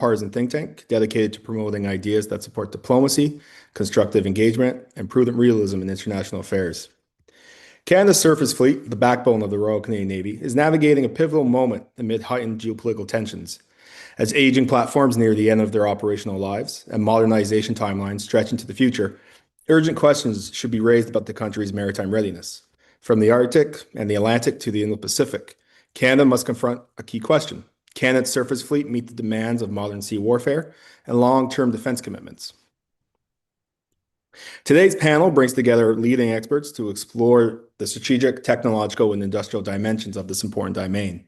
nonpartisan think tank dedicated to promoting ideas that support diplomacy, constructive engagement, and prudent realism in international affairs. Canada's surface fleet, the backbone of the Royal Canadian Navy, is navigating a pivotal moment amid heightened geopolitical tensions. As aging platforms near the end of their operational lives and modernization timelines stretch into the future, urgent questions should be raised about the country's maritime readiness. From the Arctic and the Atlantic to the Indo-Pacific, Canada must confront a key question. Can its surface fleet meet the demands of modern sea warfare and long-term defense commitments? Today's panel brings together leading experts to explore the strategic, technological, and industrial dimensions of this important domain.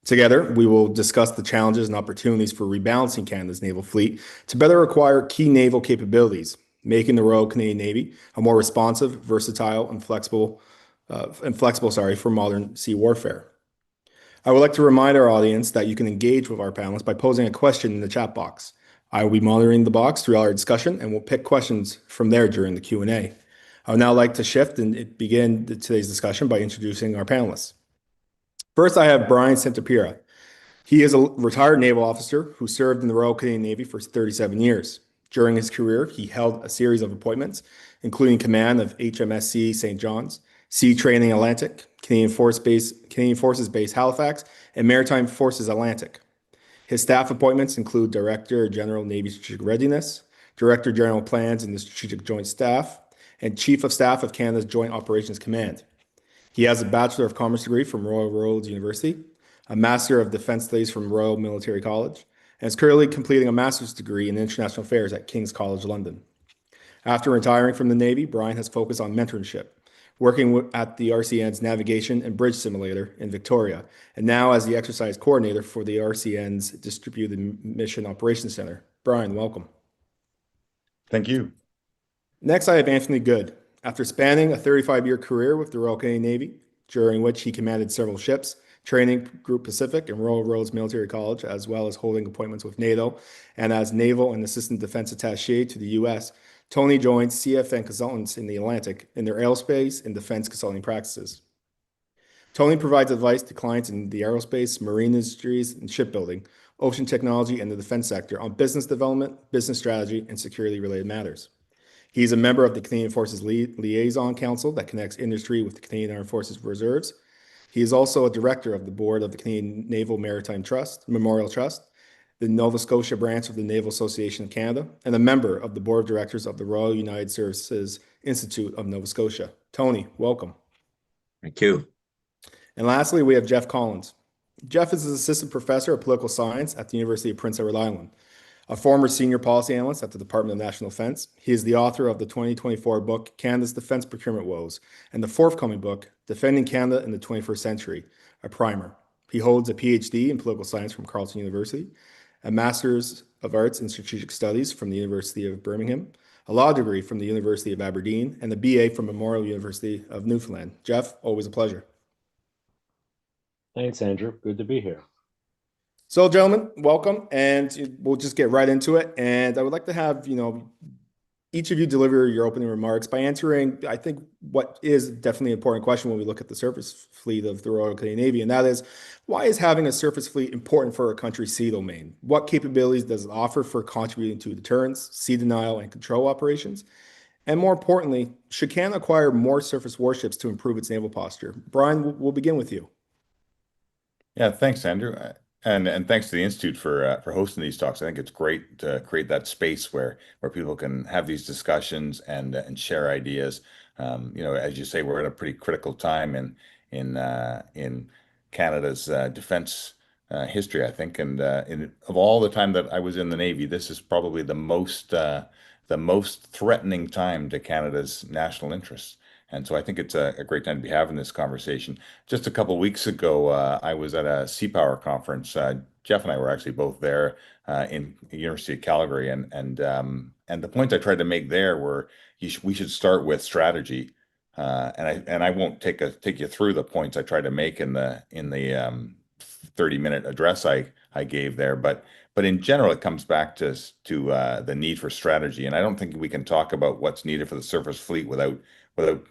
Together, we will discuss the challenges and opportunities for rebalancing Canada's naval fleet to better acquire key naval capabilities, making the Royal Canadian Navy a more responsive, versatile, and flexible for modern sea warfare. I would like to remind our audience that you can engage with our panelists by posing a question in the chat box. I will be monitoring the box throughout our discussion, and we'll pick questions from there during the Q&A. I would now like to shift and begin today's discussion by introducing our panelists. First, I have Brian Santapira. He is a retired naval officer who served in the Royal Canadian Navy for 37 years. During his career, he held a series of appointments, including command of HMSC St. John's, Sea Training Atlantic, Canadian Forces Base Halifax, and Maritime Forces Atlantic. His staff appointments include Director General Navy Strategic Readiness, Director General Plans in the Strategic Joint Staff, and Chief of Staff of Canada's Joint Operations Command. He has a Bachelor of Commerce degree from Royal Roads University, a Master of Defense Studies from Royal Military College, and is currently completing a Master's degree in International Affairs at King's College London. After retiring from the Navy, Brian has focused on mentorship, working at the RCN's Navigation and Bridge Simulator in Victoria, and now as the exercise coordinator for the RCN's Distributed Mission Operations Center. Brian, welcome. Thank you. Next, I have Anthony Goode. After spanning a 35-year career with the Royal Canadian Navy, during which he commanded several ships, training Group Pacific and Royal Roads Military College, as well as holding appointments with NATO, and as Naval and Assistant Defense Attaché to the U.S., Tony joined CFN Consultants in the Atlantic in their aerospace and defense consulting practices. Tony provides advice to clients in the aerospace, marine industries, and shipbuilding, ocean technology, and the defense sector on business development, business strategy, and security-related matters. He is a member of the Canadian Forces Liaison Council that connects industry with the Canadian Armed Forces Reserves. He is also a director of the board of the Canadian Naval Maritime Trust, Memorial Trust, the Nova Scotia branch of the Naval Association of Canada, and a member of the board of directors of the Royal United Services Institute of Nova Scotia. Tony, welcome. Thank you. And lastly, we have Jeff Collins. Jeff is an assistant professor of political science at the University of Prince Edward Island, a former senior policy analyst at the Department of National Defense. He is the author of the 2024 book, Canada's Defense Procurement Woes, and the forthcoming book, Defending Canada in the 21st Century, a primer. He holds a PhD in political science from Carleton University, a Master's of Arts in Strategic Studies from the University of Birmingham, a law degree from the University of Aberdeen, and a BA from Memorial University of Newfoundland. Jeff, always a pleasure. Thanks, Andrew. Good to be here. So, gentlemen, welcome, and we'll just get right into it. And I would like to have, each of you deliver your opening remarks by answering, I think, what is definitely an important question when we look at the surface fleet of the Royal Canadian Navy, and that is, why is having a surface fleet important for a country's sea domain? What capabilities does it offer for contributing to deterrence, sea denial, and control operations? And more importantly, should Canada acquire more surface warships to improve its naval posture? Brian, we'll begin with you. Yeah, thanks, Andrew. And thanks to the Institute for hosting these talks. I think it's great to create that space where people can have these discussions and share ideas. As you say, we're at a pretty critical time in Canada's defense history, I think. And of all the time that I was in the Navy, this is probably the most threatening time to Canada's national interests. And so I think it's a great time to be having this conversation. Just a couple of weeks ago, I was at a Sea Power conference. Jeff and I were actually both there in the University of Calgary, and the points I tried to make there were we should start with strategy. And I won't take you through the points I tried to make in the 30-minute address I gave there, but in general, it comes back to the need for strategy. And I don't think we can talk about what's needed for the surface fleet without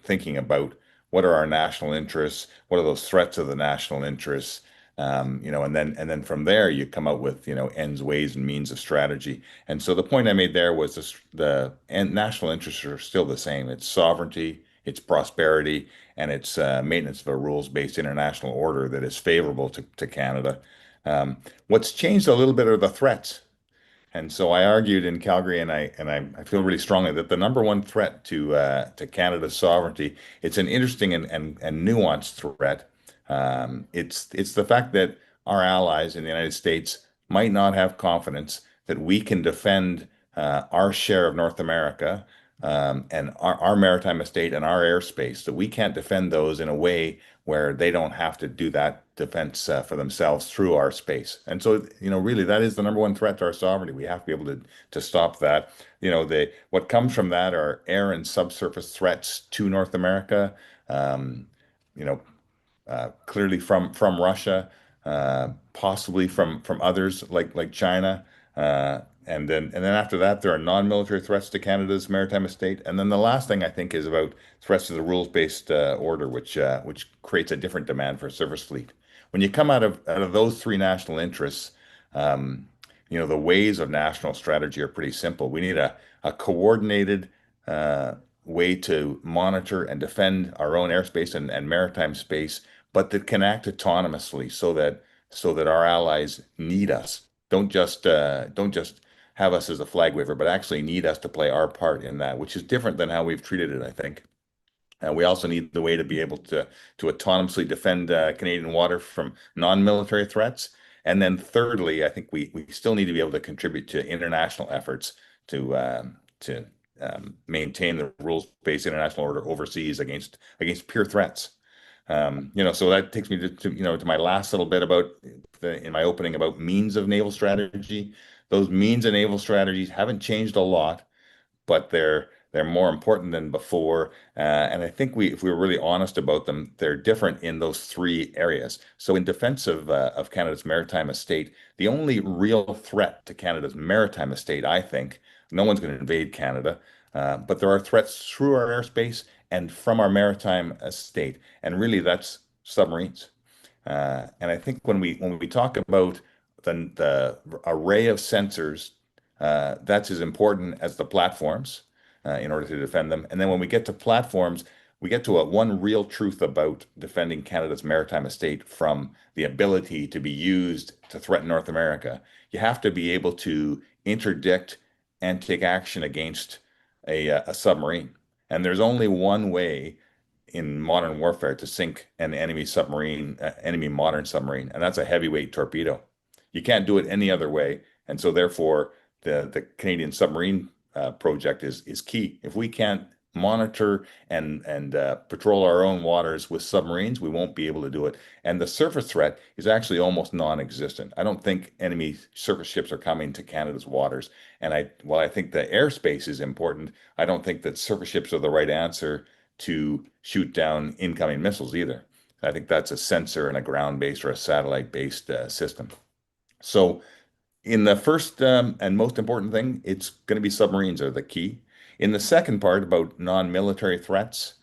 thinking about what are our national interests, what are those threats of the national interests, And then from there you come out with, ends, ways, and means of strategy. And so the point I made there was this, and national interests are still the same. It's sovereignty, it's prosperity, and it's maintenance of a rules-based international order that is favorable to Canada. What's changed a little bit are the threats. And so I argued in Calgary, and I feel really strongly that the number one threat to Canada's sovereignty, it's an interesting and nuanced threat. It's the fact that our allies in the United States might not have confidence that we can defend our share of North America, and our maritime estate and our airspace, that we can't defend those in a way where they don't have to do that defense for themselves through our space. And so, really, that is the number one threat to our sovereignty. We have to be able to stop that. What comes from that are air and subsurface threats to North America. Um, you know, Clearly from Russia, possibly from others like China, and then after that there are non-military threats to Canada's maritime estate, and then the last thing I think is about threats to the rules-based order, which creates a different demand for a surface fleet. When you come out of those three national interests, um, the ways of national strategy are pretty simple. We need a coordinated uh, way to monitor and defend our own airspace and maritime space, but that can act autonomously so that our allies need us. Don't just have us as a flag waver, but actually need us to play our part in that, which is different than how we've treated it, I think. And we also need the way to be able to autonomously defend Canadian water from non-military threats. And then thirdly, I think we still need to be able to contribute to international efforts to maintain the rules-based international order overseas against pure threats. So that takes me to my last little bit about in my opening about means of naval strategy. Those means of naval strategies haven't changed a lot, but they're more important than before. And I think if we were really honest about them, they're different in those three areas. So in defense of Canada's maritime estate, the only real threat to Canada's maritime estate, I think, no one's going to invade Canada, but there are threats through our airspace and from our maritime estate, and really that's submarines. And I think when we talk about the array of sensors, that's as important as the platforms in order to defend them. And then when we get to platforms, we get to one real truth about defending Canada's maritime estate from the ability to be used to threaten North America. You have to be able to interdict and take action against a submarine. And there's only one way in modern warfare to sink an enemy submarine, enemy modern submarine, and that's a heavyweight torpedo. You can't do it any other way, and so therefore the Canadian submarine project is key. If we can't monitor and patrol our own waters with submarines, we won't be able to do it. And the surface threat is actually almost non-existent. I don't think enemy surface ships are coming to Canada's waters. And while I think the airspace is important, I don't think that surface ships are the right answer to shoot down incoming missiles either. I think that's a sensor and a ground-based or a satellite-based system. So in the first and most important thing, it's going to be submarines are the key. In the second part about non-military threats,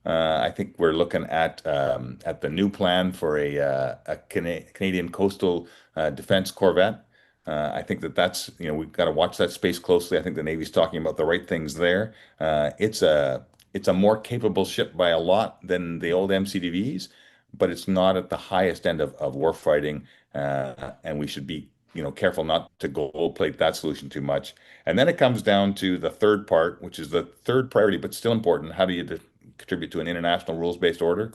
I think we're looking at the new plan for a Canadian coastal defense corvette. I think that's we've got to watch that space closely. I think the Navy's talking about the right things there. It's a more capable ship by a lot than the old MCDVs, but it's not at the highest end of warfighting, and we should be careful not to gold plate that solution too much. And then it comes down to the third part, which is the third priority, but still important. How do you contribute to an international rules-based order?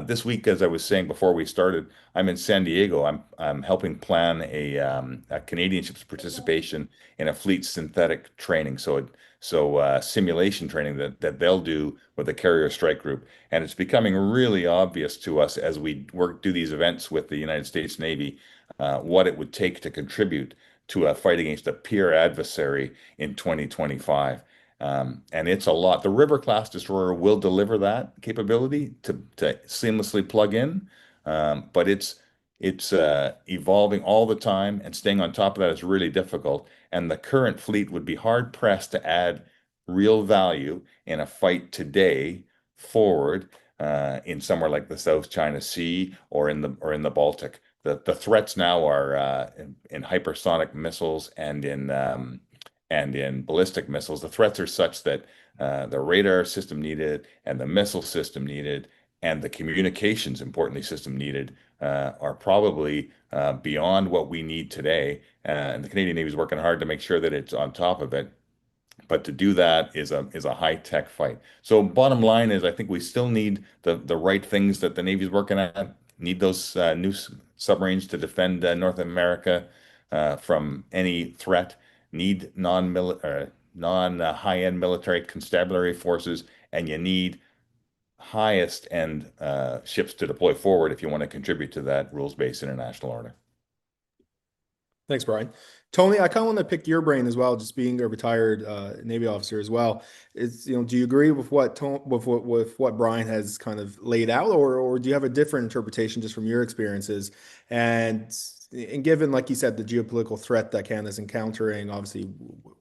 This week, as I was saying before we started, I'm in San Diego. I'm helping plan a Canadian ship's participation in a fleet synthetic training. So simulation training that they'll do with the carrier strike group. And it's becoming really obvious to us as we do these events with the United States Navy, what it would take to contribute to a fight against a peer adversary in 2025. And it's a lot. The River class destroyer will deliver that capability to seamlessly plug in, but it's evolving all the time, and staying on top of that is really difficult. And the current fleet would be hard pressed to add real value in a fight today forward in somewhere like the South China Sea or in the Baltic. the threats now are in hypersonic missiles and in ballistic missiles. The threats are such that the radar system needed and the missile system needed and the communications, importantly, system needed are probably beyond what we need today. And the Canadian Navy is working hard to make sure that it's on top of it. But to do that is a high tech fight. So bottom line is, I think we still need the right things that the Navy's working at. Need those new submarines to defend North America from any threat. Need non high-end military constabulary forces, and you need highest end ships to deploy forward if you want to contribute to that rules-based international order. Thanks, Brian. Tony, I kind of want to pick your brain as well, just being a retired Navy officer as well. Do you agree with with what Brian has kind of laid out, or do you have a different interpretation just from your experiences? And given, like you said, the geopolitical threat that Canada's encountering, obviously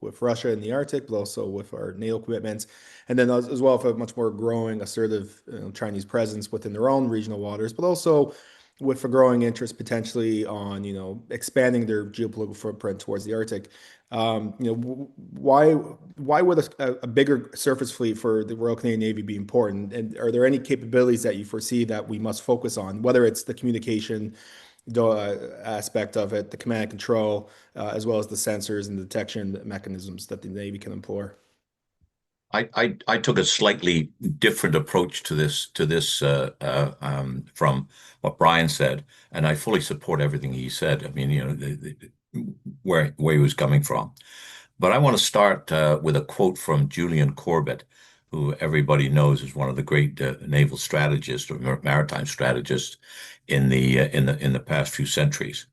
with Russia in the Arctic, but also with our NATO commitments, and then as well for a much more growing, assertive Chinese presence within their own regional waters, but also with a growing interest potentially on, expanding their geopolitical footprint towards the Arctic. Why would a bigger surface fleet for the Royal Canadian Navy be important? And are there any capabilities that you foresee that we must focus on, whether it's the communication aspect of it, the command and control, as well as the sensors and detection mechanisms that the Navy can employ? I took a slightly different approach to this from what Brian said, and I fully support everything he said. I mean, where he was coming from. But I want to start with a quote from Julian Corbett, who everybody knows is one of the great naval strategists or maritime strategists in the past few centuries.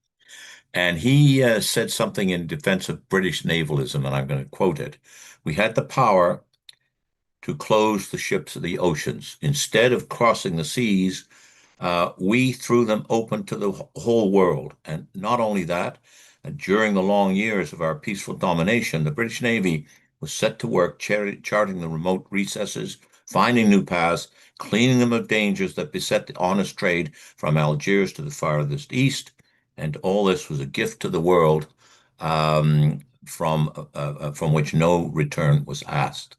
And he said something in defense of British navalism, and I'm going to quote it. We had the power to close the ships of the oceans. Instead of crossing the seas, we threw them open to the whole world. And not only that, during the long years of our peaceful domination, the British Navy was set to work charting the remote recesses, finding new paths, cleaning them of dangers that beset the honest trade from Algiers to the farthest east. And all this was a gift to the world from which no return was asked.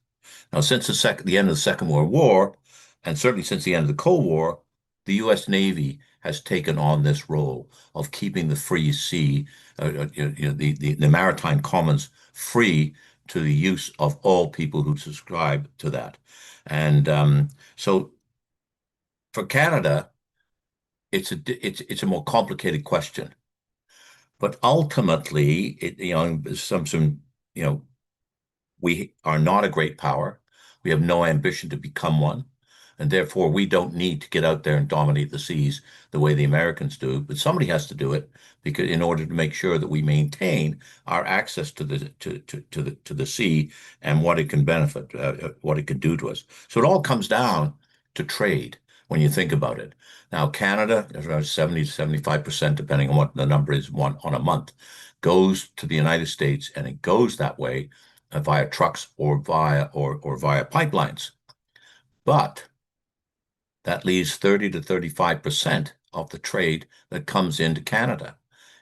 Now, since the end of the Second World War, and certainly since the end of the Cold War, the U.S. Navy has taken on this role of keeping the free sea, the maritime commons free to the use of all people who subscribe to that. And so for Canada, it's a more complicated question. But ultimately, we are not a great power. We have no ambition to become one. And therefore, we don't need to get out there and dominate the seas the way the Americans do. But somebody has to do it because in order to make sure that we maintain our access to the sea and what it can benefit, what it can do to us. So it all comes down to trade when you think about it. Now, Canada, around 70 to 75%, depending on what the number is, on a month, goes to the United States, and it goes that way via trucks or via pipelines. But that leaves 30 to 35% of the trade that comes into Canada.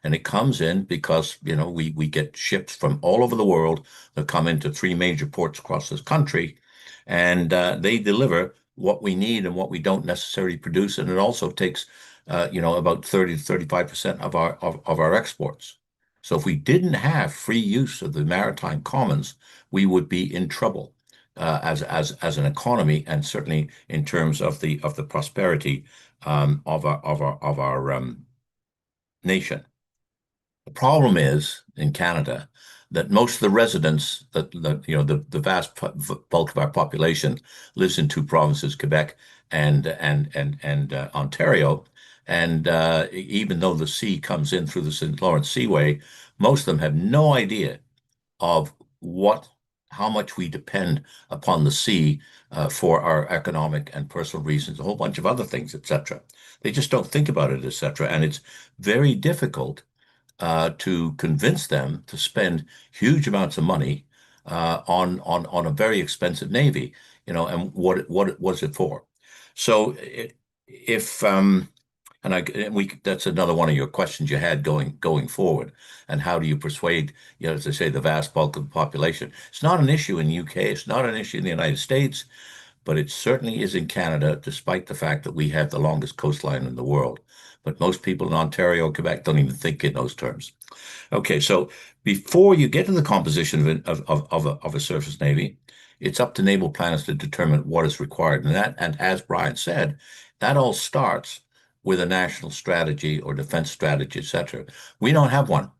And it comes in because, we get ships from all over the world that come into three major ports across this country, and they deliver what we need and what we don't necessarily produce. And it also takes, about 30 to 35% of our exports. So if we didn't have free use of the maritime commons, we would be in trouble as an economy, and certainly in terms of the prosperity of our nation. The problem is in Canada that most of the residents, the vast bulk of our population lives in two provinces, Quebec and Ontario. And even though the sea comes in through the St. Lawrence Seaway, most of them have no idea of how much we depend upon the sea for our economic and personal reasons, a whole bunch of other things, etc. They just don't think about it, etc. And it's very difficult to convince them to spend huge amounts of money on a very expensive Navy, and what was it for? So if That's another one of your questions you had going forward. And how do you persuade, as I say, the vast bulk of the population? It's not an issue in the UK. It's not an issue in the United States, but it certainly is in Canada, despite the fact that we have the longest coastline in the world. But most people in Ontario and Quebec don't even think in those terms. Okay, so before you get to the composition of a surface navy, it's up to naval planners to determine what is required. And as Brian said, that all starts with a national strategy or defense strategy, etc. We don't have one,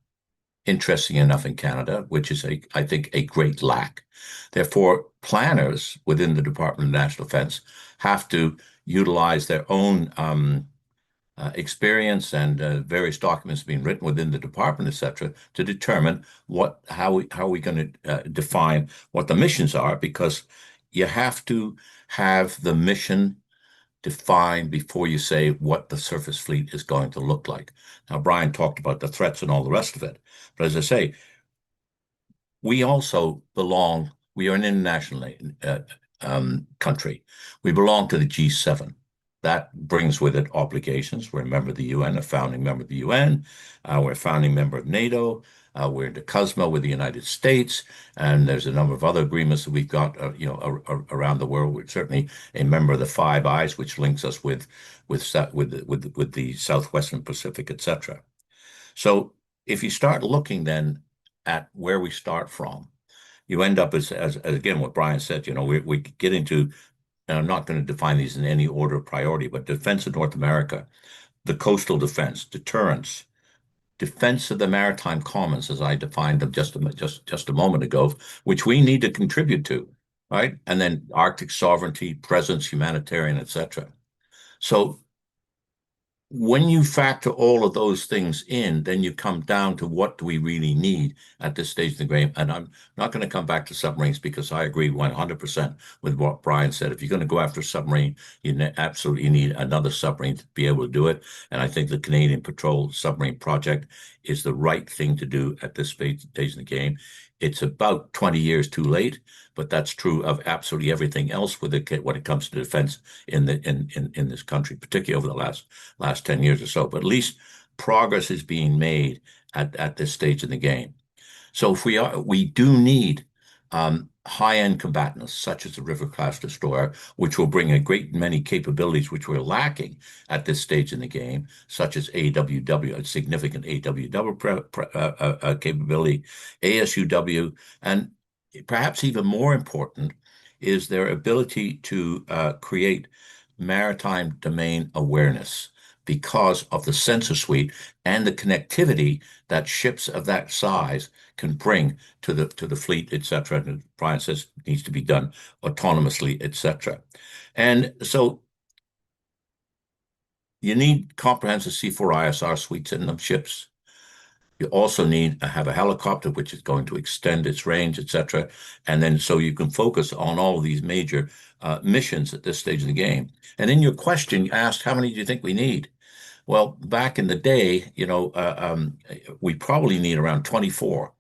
interesting enough, in Canada, which is, I think, a great lack. Therefore, planners within the Department of National Defense have to utilize their own experience and various documents being written within the department, etc., to determine how are we going to define what the missions are, because you have to have the mission defined before you say what the surface fleet is going to look like. Now, Brian talked about the threats and all the rest of it, but as I say, we also belong. We are an international country. We belong to the G7. That brings with it obligations. We're a member of the UN, a founding member of the UN. We're a founding member of NATO. We're into COSMO with the United States, and there's a number of other agreements that we've got, around the world. We're certainly a member of the Five Eyes, which links us with the Southwestern Pacific, etc. So if you start looking then at where we start from, you end up as again what Brian said. We get into, and I'm not going to define these in any order of priority, but defense of North America, the coastal defense, deterrence, defense of the maritime commons, as I defined them just a moment ago, which we need to contribute to, right? And then Arctic sovereignty, presence, humanitarian, etc. So when you factor all of those things in, then you come down to what do we really need at this stage of the game. And I'm not going to come back to submarines, because I agree 100% with what Brian said. If you're going to go after a submarine, you absolutely need another submarine to be able to do it. And I think the Canadian Patrol Submarine Project is the right thing to do at this stage in the game. It's about 20 years too late, but that's true of absolutely everything else when it comes to defense in this country, particularly over the last 10 years or so. But at least progress is being made at this stage in the game. So if we do need high-end combatants, such as the River-class destroyer, which will bring a great many capabilities which we're lacking at this stage in the game, such as AWW, a significant AWW capability, ASUW, and perhaps even more important is their ability to create maritime domain awareness, because of the sensor suite and the connectivity that ships of that size can bring to the fleet, etc. And Brian says it needs to be done autonomously, etc. And so you need comprehensive C4ISR suites in them ships. You also need to have a helicopter, which is going to extend its range, etc. And then so you can focus on all of these major missions at this stage of the game. And in your question, you asked, how many do you think we need? Well, back in the day, we probably need around 24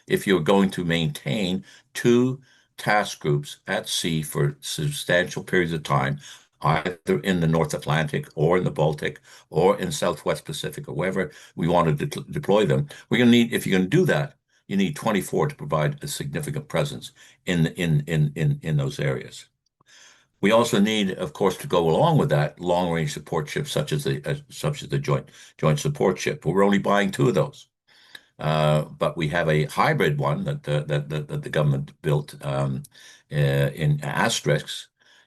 if you're going to maintain two task groups at sea for substantial periods of time, either in the North Atlantic or in the Baltic or in Southwest Pacific or wherever we want to deploy them. We're going to need, if you're going to do that, you need 24 to provide a significant presence in those areas. We also need, of course, to go along with that, long-range support ships such as the joint support ship. We're only buying two of those, but we have a hybrid one that the government built in Asterix.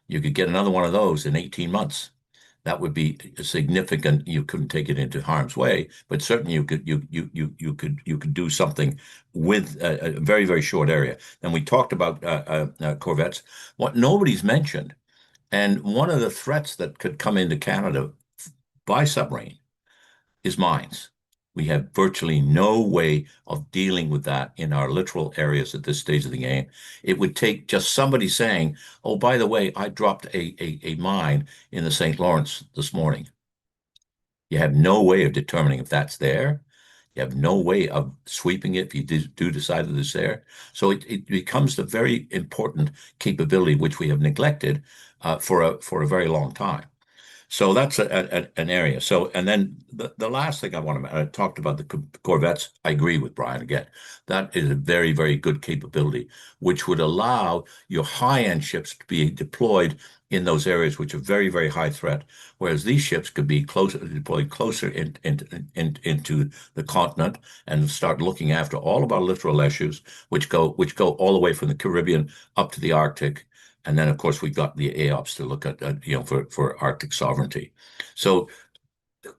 You could get another one of those in 18 months. That would be significant. You couldn't take it into harm's way, but certainly you could do something with a very, very short area. And we talked about corvettes. What nobody's mentioned, and one of the threats that could come into Canada by submarine, is mines. We have virtually no way of dealing with that in our littoral areas at this stage of the game. It would take just somebody saying, oh, by the way, I dropped a mine in the St. Lawrence this morning. You have no way of determining if that's there. You have no way of sweeping it if you do decide that it's there. So it becomes the very important capability which we have neglected for a very long time. So that's an area. So, and then the last thing I talked about the corvettes. I agree with Brian again. That is a very, very good capability, which would allow your high-end ships to be deployed in those areas which are very, very high threat, whereas these ships could be deployed closer into the continent and start looking after all of our littoral issues, which go all the way from the Caribbean up to the Arctic. And then, of course, we've got the AOPS to look at, for Arctic sovereignty. So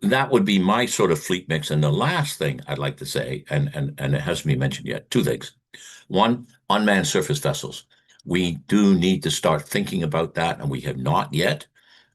that would be my sort of fleet mix. And the last thing I'd like to say, and it hasn't been mentioned yet, two things. One, unmanned surface vessels. We do need to start thinking about that, and we have not yet.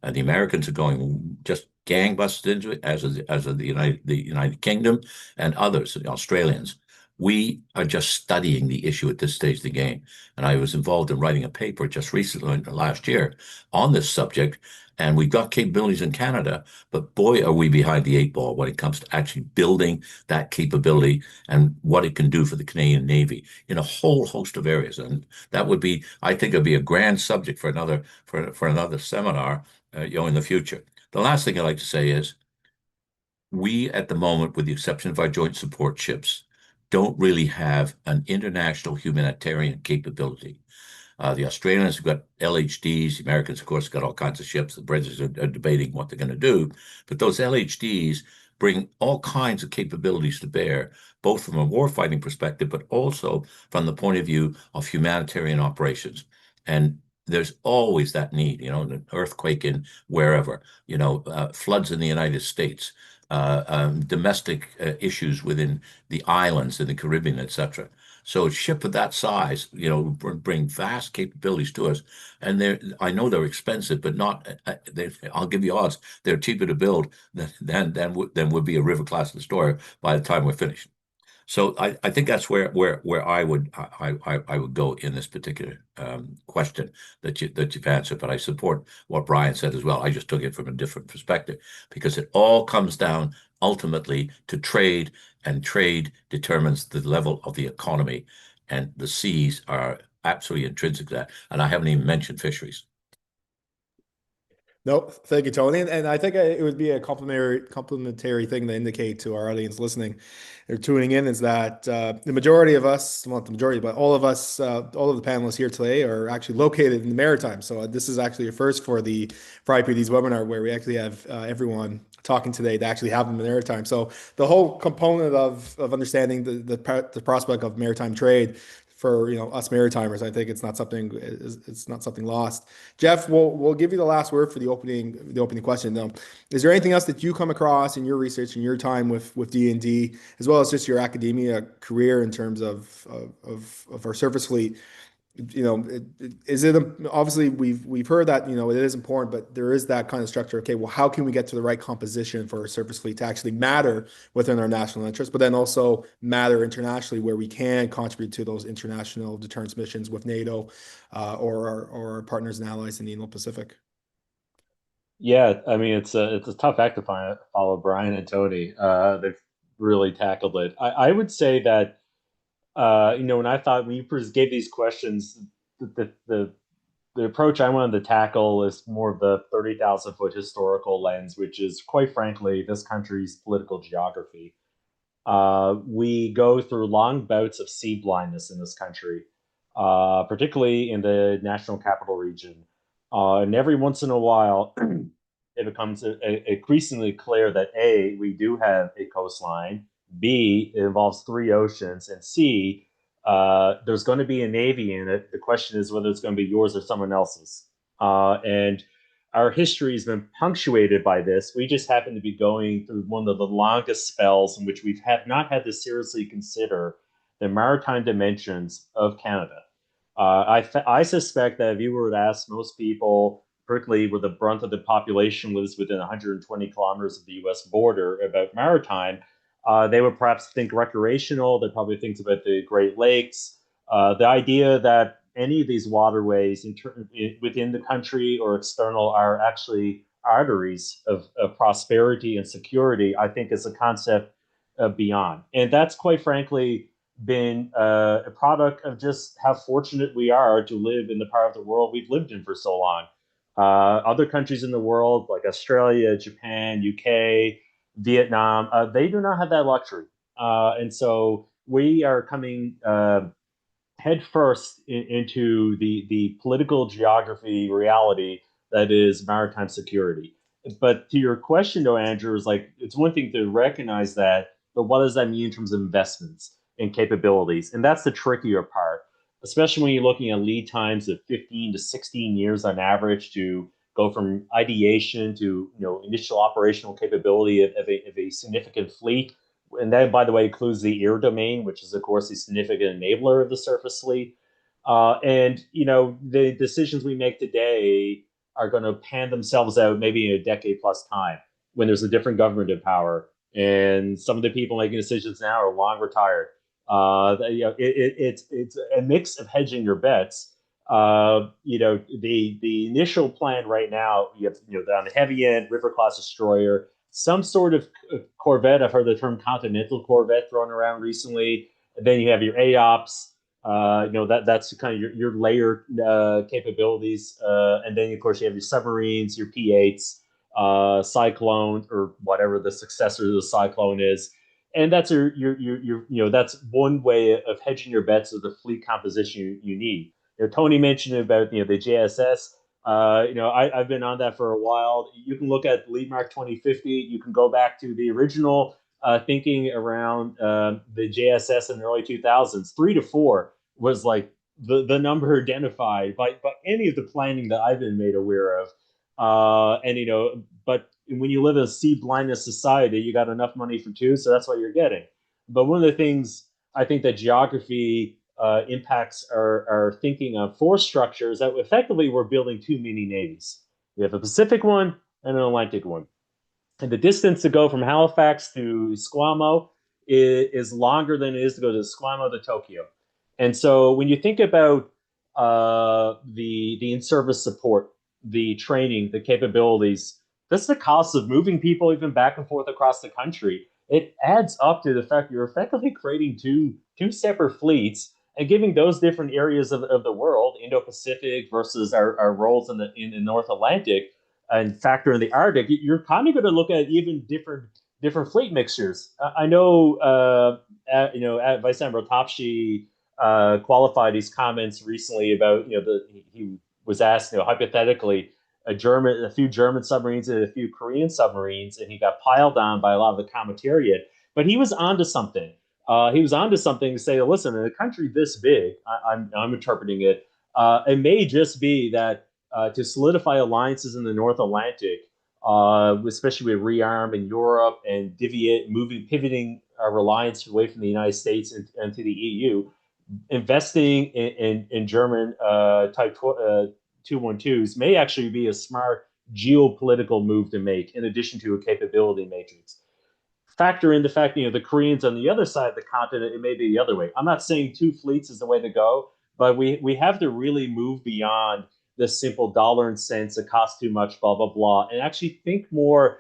The Americans are going just gangbusters into it, as of the United Kingdom and others, the Australians. We are just studying the issue at this stage of the game. And I was involved in writing a paper just recently, last year, on this subject. And we've got capabilities in Canada, but boy, are we behind the eight ball when it comes to actually building that capability and what it can do for the Canadian Navy in a whole host of areas. And that would be, I think, it'd be a grand subject for another seminar, in the future. The last thing I'd like to say is we, at the moment, with the exception of our joint support ships, don't really have an international humanitarian capability. The Australians have got LHDs. The Americans, of course, got all kinds of ships. The British are debating what they're going to do. But those LHDs bring all kinds of capabilities to bear, both from a warfighting perspective, but also from the point of view of humanitarian operations. And there's always that need, an earthquake in wherever, floods in the United States, domestic issues within the islands in the Caribbean, etc. So a ship of that size, bring vast capabilities to us. And I know they're expensive, but not. I'll give you odds. They're cheaper to build than would be a River class destroyer by the time we're finished. So I think that's where I would go in this particular question that you've answered. But I support what Brian said as well. I just took it from a different perspective because it all comes down ultimately to trade, and trade determines the level of the economy, and the seas are absolutely intrinsic to that. And I haven't even mentioned fisheries. No, thank you, Tony. And I think it would be a complimentary thing to indicate to our audience listening or tuning in is that the majority of us, well, not the majority, but all of us, all of the panelists here today are actually located in the maritime. So this is actually a first for IPD's webinar where we actually have everyone talking today to actually have them in the maritime. So the whole component of understanding the prospect of maritime trade for us maritimers, I think it's not something lost. Jeff, we'll give you the last word for the opening question. Though, is there anything else that you come across in your research and your time with D&D, as well as just your academia career in terms of our surface fleet? Is it obviously we've heard that it is important, but there is that kind of structure. Okay, well, how can we get to the right composition for our surface fleet to actually matter within our national interest, but then also matter internationally where we can contribute to those international deterrence missions with NATO or our partners and allies in the Indo-Pacific? Yeah, I mean it's a tough act to follow Brian and Tony. They've really tackled it. I would say that when I thought we first gave these questions, the approach I wanted to tackle is more of the 30,000-foot historical lens, which is quite frankly this country's political geography. We go through long bouts of sea blindness in this country, particularly in the National Capital Region. And every once in a while, it becomes increasingly clear that A, we do have a coastline, B, it involves three oceans, and C, there's going to be a Navy in it. The question is whether it's going to be yours or someone else's. And our history has been punctuated by this. We just happen to be going through one of the longest spells in which we've not had to seriously consider the maritime dimensions of Canada. I suspect that if you were to ask most people, particularly where the brunt of the population lives within 120 kilometers of the U.S. border, about maritime, they would perhaps think recreational. They probably think about the Great Lakes. The idea that any of these waterways within the country or external are actually arteries of prosperity and security, I think is a concept beyond. And that's quite frankly been a product of just how fortunate we are to live in the part of the world we've lived in for so long. Other countries in the world, like Australia, Japan, UK, Vietnam, they do not have that luxury. And so we are coming headfirst into the political geography reality that is maritime security. But to your question, though, Andrew, is like it's one thing to recognize that, but what does that mean in terms of investments and capabilities? And that's the trickier part, especially when you're looking at lead times of 15 to 16 years on average to go from ideation to initial operational capability of a significant fleet. And that, by the way, includes the air domain, which is, of course, a significant enabler of the surface fleet. And the decisions we make today are going to pan themselves out maybe in a decade plus time when there's a different government in power, and some of the people making decisions now are long retired. It's a mix of hedging your bets. The initial plan right now, you have on the heavy end, river class destroyer, some sort of corvette. I've heard the term continental corvette thrown around recently. And then you have your AOPS. That's kind of your layer capabilities, and then of course you have your submarines, your P8s, Cyclone, or whatever the successor to the Cyclone is, and that's that's one way of hedging your bets of the fleet composition you need. Tony mentioned about the JSS. I've been on that for a while. You can look at Lead Mark 2050. You can go back to the original thinking around the JSS in the early 2000s. 3 to 4 was like the number identified by any of the planning that I've been made aware of. But when you live in a sea blindness society, you got enough money for two, so that's what you're getting. But one of the things I think that geography impacts our thinking of force structures that effectively we're building two mini navies. We have a Pacific one and an Atlantic one. And the distance to go from Halifax to Esquimalt is longer than it is to go to Esquimalt to Tokyo. And so when you think about the in-service support, the training, the capabilities, that's the cost of moving people even back and forth across the country. It adds up to the fact you're effectively creating two separate fleets and giving those different areas of the world, Indo-Pacific versus our roles in the North Atlantic, and factor in the Arctic, you're kind of going to look at even different fleet mixtures. I know, Vice Admiral Topshi qualified his comments recently about he was asked hypothetically a few German submarines and a few Korean submarines, and he got piled on by a lot of the commentariat. But he was onto something. He was onto something to say, listen, in a country this big, I'm interpreting it. It may just be that to solidify alliances in the North Atlantic, especially with rearm in Europe and pivoting our reliance away from the United States and to the EU, investing in German Type 212s may actually be a smart geopolitical move to make, in addition to a capability matrix. Factor in the fact, the Koreans on the other side of the continent, it may be the other way. I'm not saying two fleets is the way to go, but we have to really move beyond the simple dollar and cents, it costs too much, blah, blah, blah, and actually think more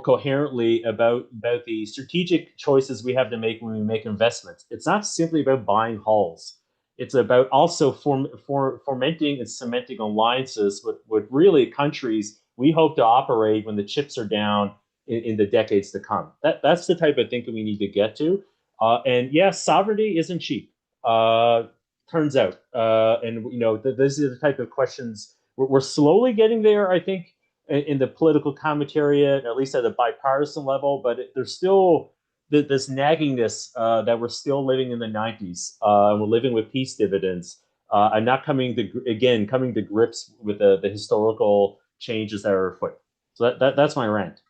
coherently about the strategic choices we have to make when we make investments. It's not simply about buying hulls. It's about also fomenting and cementing alliances with really countries we hope to operate when the chips are down in the decades to come. That's the type of thinking we need to get to. And yes, sovereignty isn't cheap. Turns out, and these are the type of questions we're slowly getting there. I think in the political commentariat, at least at a bipartisan level, but there's still this naggingness that we're still living in the 90s. And we're living with peace dividends. And not coming to grips with the historical changes that are afoot. So that's my rant.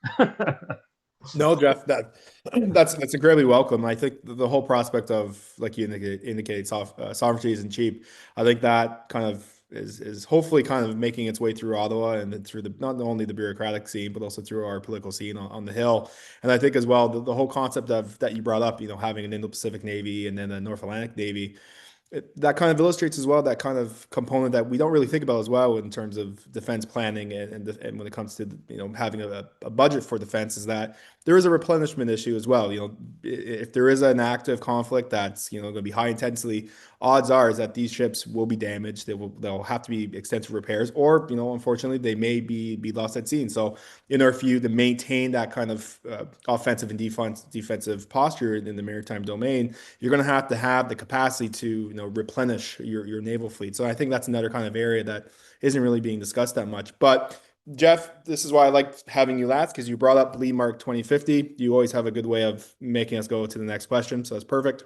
No, Jeff, that's incredibly welcome. I think the whole prospect of, like you indicate, sovereignty isn't cheap. I think that kind of is hopefully kind of making its way through Ottawa and then through not only the bureaucratic scene, but also through our political scene on the Hill. And I think as well, the whole concept of that you brought up, having an Indo-Pacific Navy and then a North Atlantic Navy, that kind of illustrates as well that kind of component that we don't really think about as well in terms of defense planning and when it comes to having a budget for defense, is that there is a replenishment issue as well. If there is an active conflict that's going to be high intensity, odds are is that these ships will be damaged. They'll have to be extensive repairs, or unfortunately, they may be lost at sea. And so, in our view, to maintain that kind of offensive and defensive posture in the maritime domain, you're going to have the capacity to replenish your naval fleet. So I think that's another kind of area that isn't really being discussed that much. But Jeff, this is why I like having you last, because you brought up Lee Mark 2050. You always have a good way of making us go to the next question, so that's perfect.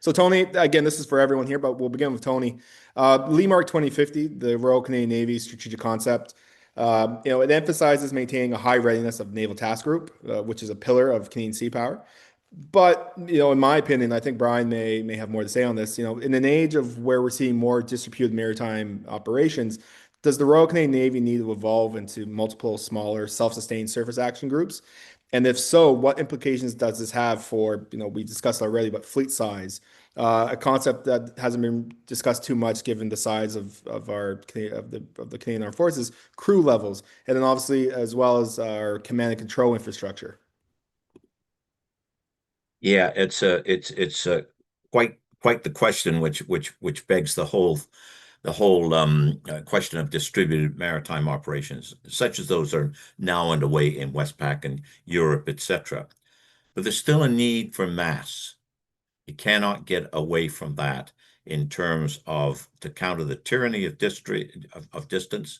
So Tony, again, this is for everyone here, but we'll begin with Tony. Lee Mark 2050, the Royal Canadian Navy strategic concept. It emphasizes maintaining a high readiness of naval task group, which is a pillar of Canadian sea power. But in my opinion, I think Brian may have more to say on this. In an age of where we're seeing more distributed maritime operations, does the Royal Canadian Navy need to evolve into multiple smaller self-sustained surface action groups? And if so, what implications does this have for, we discussed already, but fleet size, a concept that hasn't been discussed too much given the size of the Canadian Armed Forces, crew levels, and then obviously as well as our command and control infrastructure. Yeah, it's quite the question, which begs the whole question of distributed maritime operations, such as those are now underway in Westpac and Europe, etc. But there's still a need for mass. You cannot get away from that in terms of to counter the tyranny of distance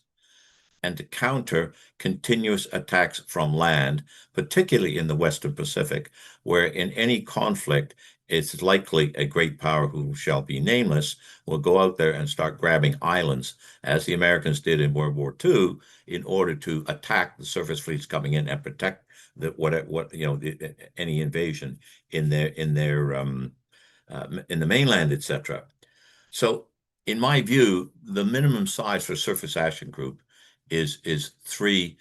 and to counter continuous attacks from land, particularly in the Western Pacific, where in any conflict, it's likely a great power who shall be nameless will go out there and start grabbing islands, as the Americans did in World War II, in order to attack the surface fleets coming in and protect any invasion in the mainland, etc. So, in my view, the minimum size for surface action group is three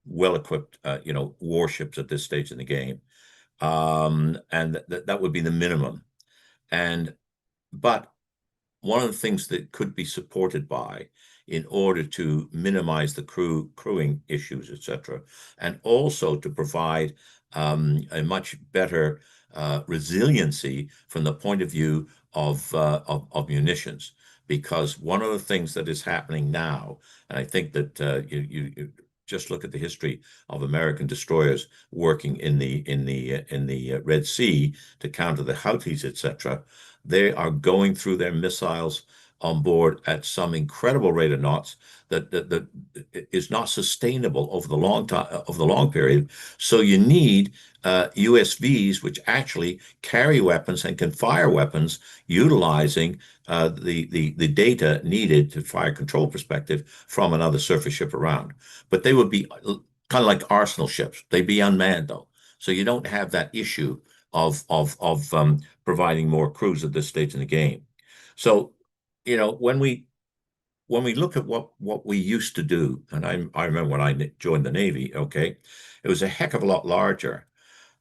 well-equipped warships at this stage in the game, and that would be the minimum. But one of the things that could be supported by, in order to minimize the crewing issues, etc., and also to provide a much better resiliency from the point of view of munitions. Because one of the things that is happening now, and I think that you just look at the history of American destroyers working in the Red Sea to counter the Houthis, etc. They are going through their missiles on board at some incredible rate of knots that is not sustainable over the long period. So you need USVs which actually carry weapons and can fire weapons utilizing the data needed to fire control perspective from another surface ship around. But they would be kind of like arsenal ships. They'd be unmanned though, so you don't have that issue of providing more crews at this stage in the game. So, when we look at what we used to do, and I remember when I joined the Navy, okay, it was a heck of a lot larger.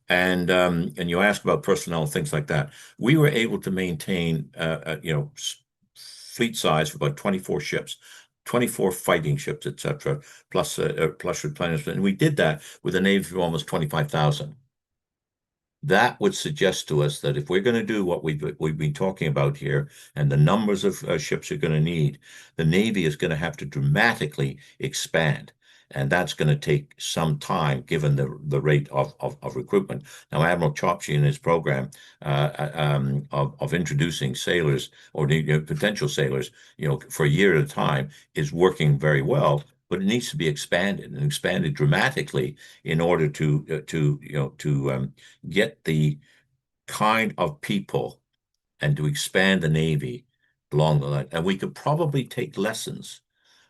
And you ask about personnel and things like that. We were able to maintain fleet size for about 24 ships, 24 fighting ships, etc., plus replenishment. And we did that with a Navy of almost 25,000. That would suggest to us that if we're going to do what we've been talking about here, and the numbers of ships are going to need, the Navy is going to have to dramatically expand. And that's going to take some time, given the rate of recruitment. Now, Admiral Chopsy in his program of introducing sailors or potential sailors, for a year at a time, is working very well. But it needs to be expanded and expanded dramatically in order to get the kind of people and to expand the Navy along the line. And we could probably take lessons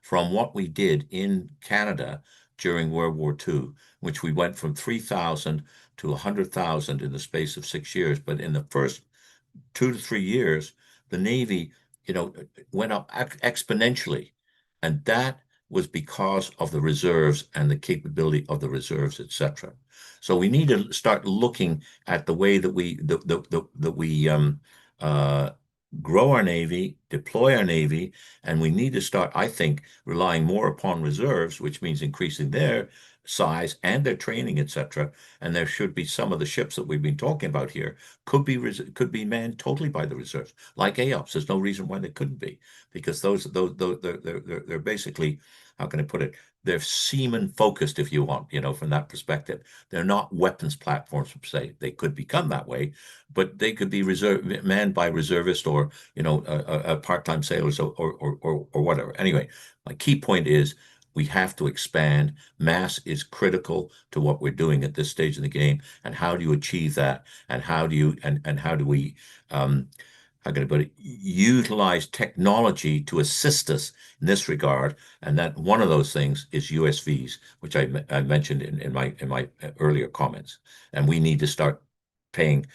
from what we did in Canada during World War II, which we went from 3,000 to 100,000 in the space of 6 years. But in the first 2 to 3 years, the Navy, went up exponentially. And that was because of the reserves and the capability of the reserves, etc. So we need to start looking at the way that we grow our Navy, deploy our Navy, and we need to start, I think, relying more upon reserves, which means increasing their size and their training, etc. And there should be some of the ships that we've been talking about here could be manned totally by the reserves, like AOPS. There's no reason why they couldn't be, because those they're basically, how can I put it? They're seaman focused, if you want, from that perspective. They're not weapons platforms per se. They could become that way, but they could be manned by reservists or part-time sailors or whatever. Anyway, my key point is we have to expand. Mass is critical to what we're doing at this stage of the game. And how do you achieve that? And how do we how can I put it, utilize technology to assist us in this regard? And that one of those things is USVs, which I mentioned in my earlier comments. And we need to start paying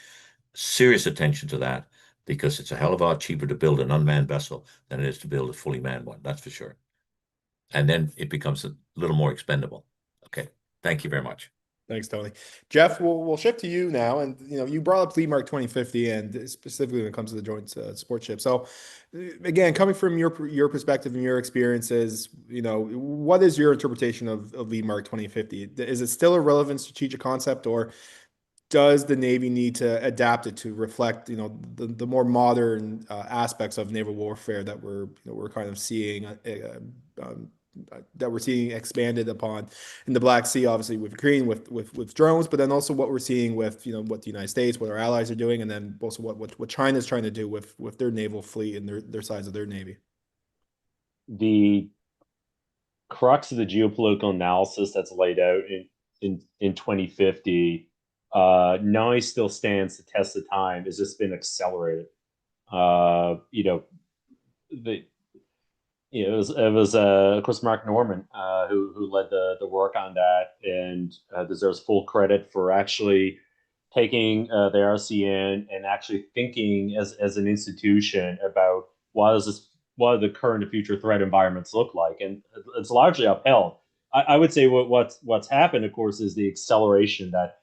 serious attention to that, because it's a hell of a lot cheaper to build an unmanned vessel than it is to build a fully manned one. That's for sure. And then it becomes a little more expendable. Okay. Thank you very much. Thanks, Tony. Jeff, we'll shift to you now. And, you brought up Leadmark 2050 and specifically when it comes to the joint support ship. So again, coming from your perspective and your experiences, what is your interpretation of Leadmark 2050? Is it still a relevant strategic concept, or does the Navy need to adapt it to reflect, the more modern aspects of naval warfare that we're kind of seeing that we're seeing expanded upon in the Black Sea, obviously with Ukraine, with drones, but then also what we're seeing with what the United States, what our allies are doing, and then also what China's trying to do with their naval fleet and their size of their navy. The crux of the geopolitical analysis that's laid out in 2050 not only still stands the test of time, has just been accelerated. It was of course Mark Norman who led the work on that, and deserves full credit for actually taking the RCN and actually thinking as an institution about what do the current and future threat environments look like, and it's largely upheld. I would say what's happened, of course, is the acceleration that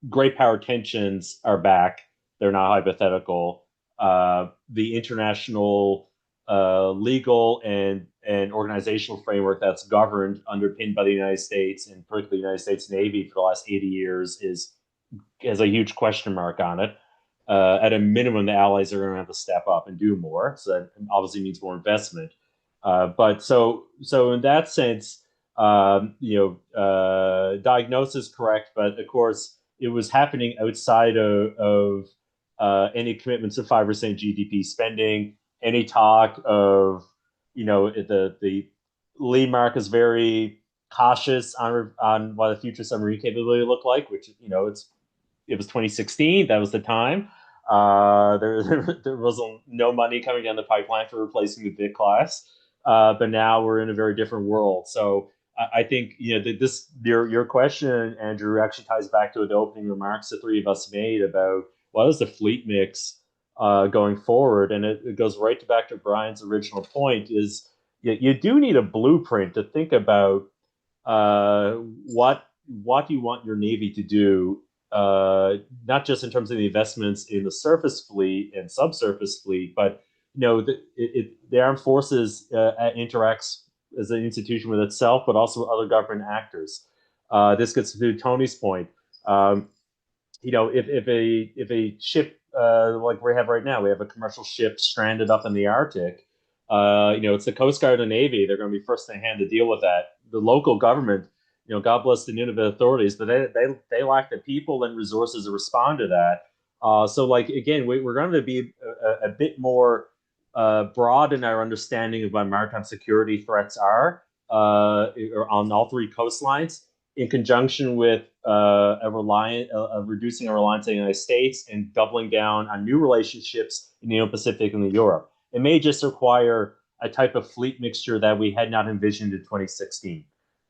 great power tensions are back. They're not hypothetical. The international legal and organizational framework that's governed, underpinned by the United States, and particularly the United States Navy for the last 80 years, has a huge question mark on it. At a minimum, the allies are going to have to step up and do more. So that obviously means more investment. But so in that sense, diagnosis correct, but of course it was happening outside of any commitments of 5% GDP spending, any talk of, the Leadmark is very cautious on what the future submarine capability look like, which, it was 2016. That was the time. There was no money coming down the pipeline for replacing the Vic class. But now we're in a very different world. So I think, your question, Andrew, actually ties back to the opening remarks the three of us made about what is the fleet mix going forward. And it goes right back to Brian's original point, is you do need a blueprint to think about what you want your Navy to do, not just in terms of the investments in the surface fleet and subsurface fleet, but the armed forces interacts as an institution with itself, but also with other government actors. This gets to Tony's point. If a ship like we have right now, we have a commercial ship stranded up in the Arctic. It's the Coast Guard and Navy. They're going to be first in hand to deal with that. The local government, God bless the Nunavut authorities, but they lack the people and resources to respond to that. So, again, we're going to be a bit more broad in our understanding of what maritime security threats are on all three coastlines, in conjunction with reducing our reliance on the United States and doubling down on new relationships in the Indo-Pacific and Europe. It may just require a type of fleet mixture that we had not envisioned in 2016.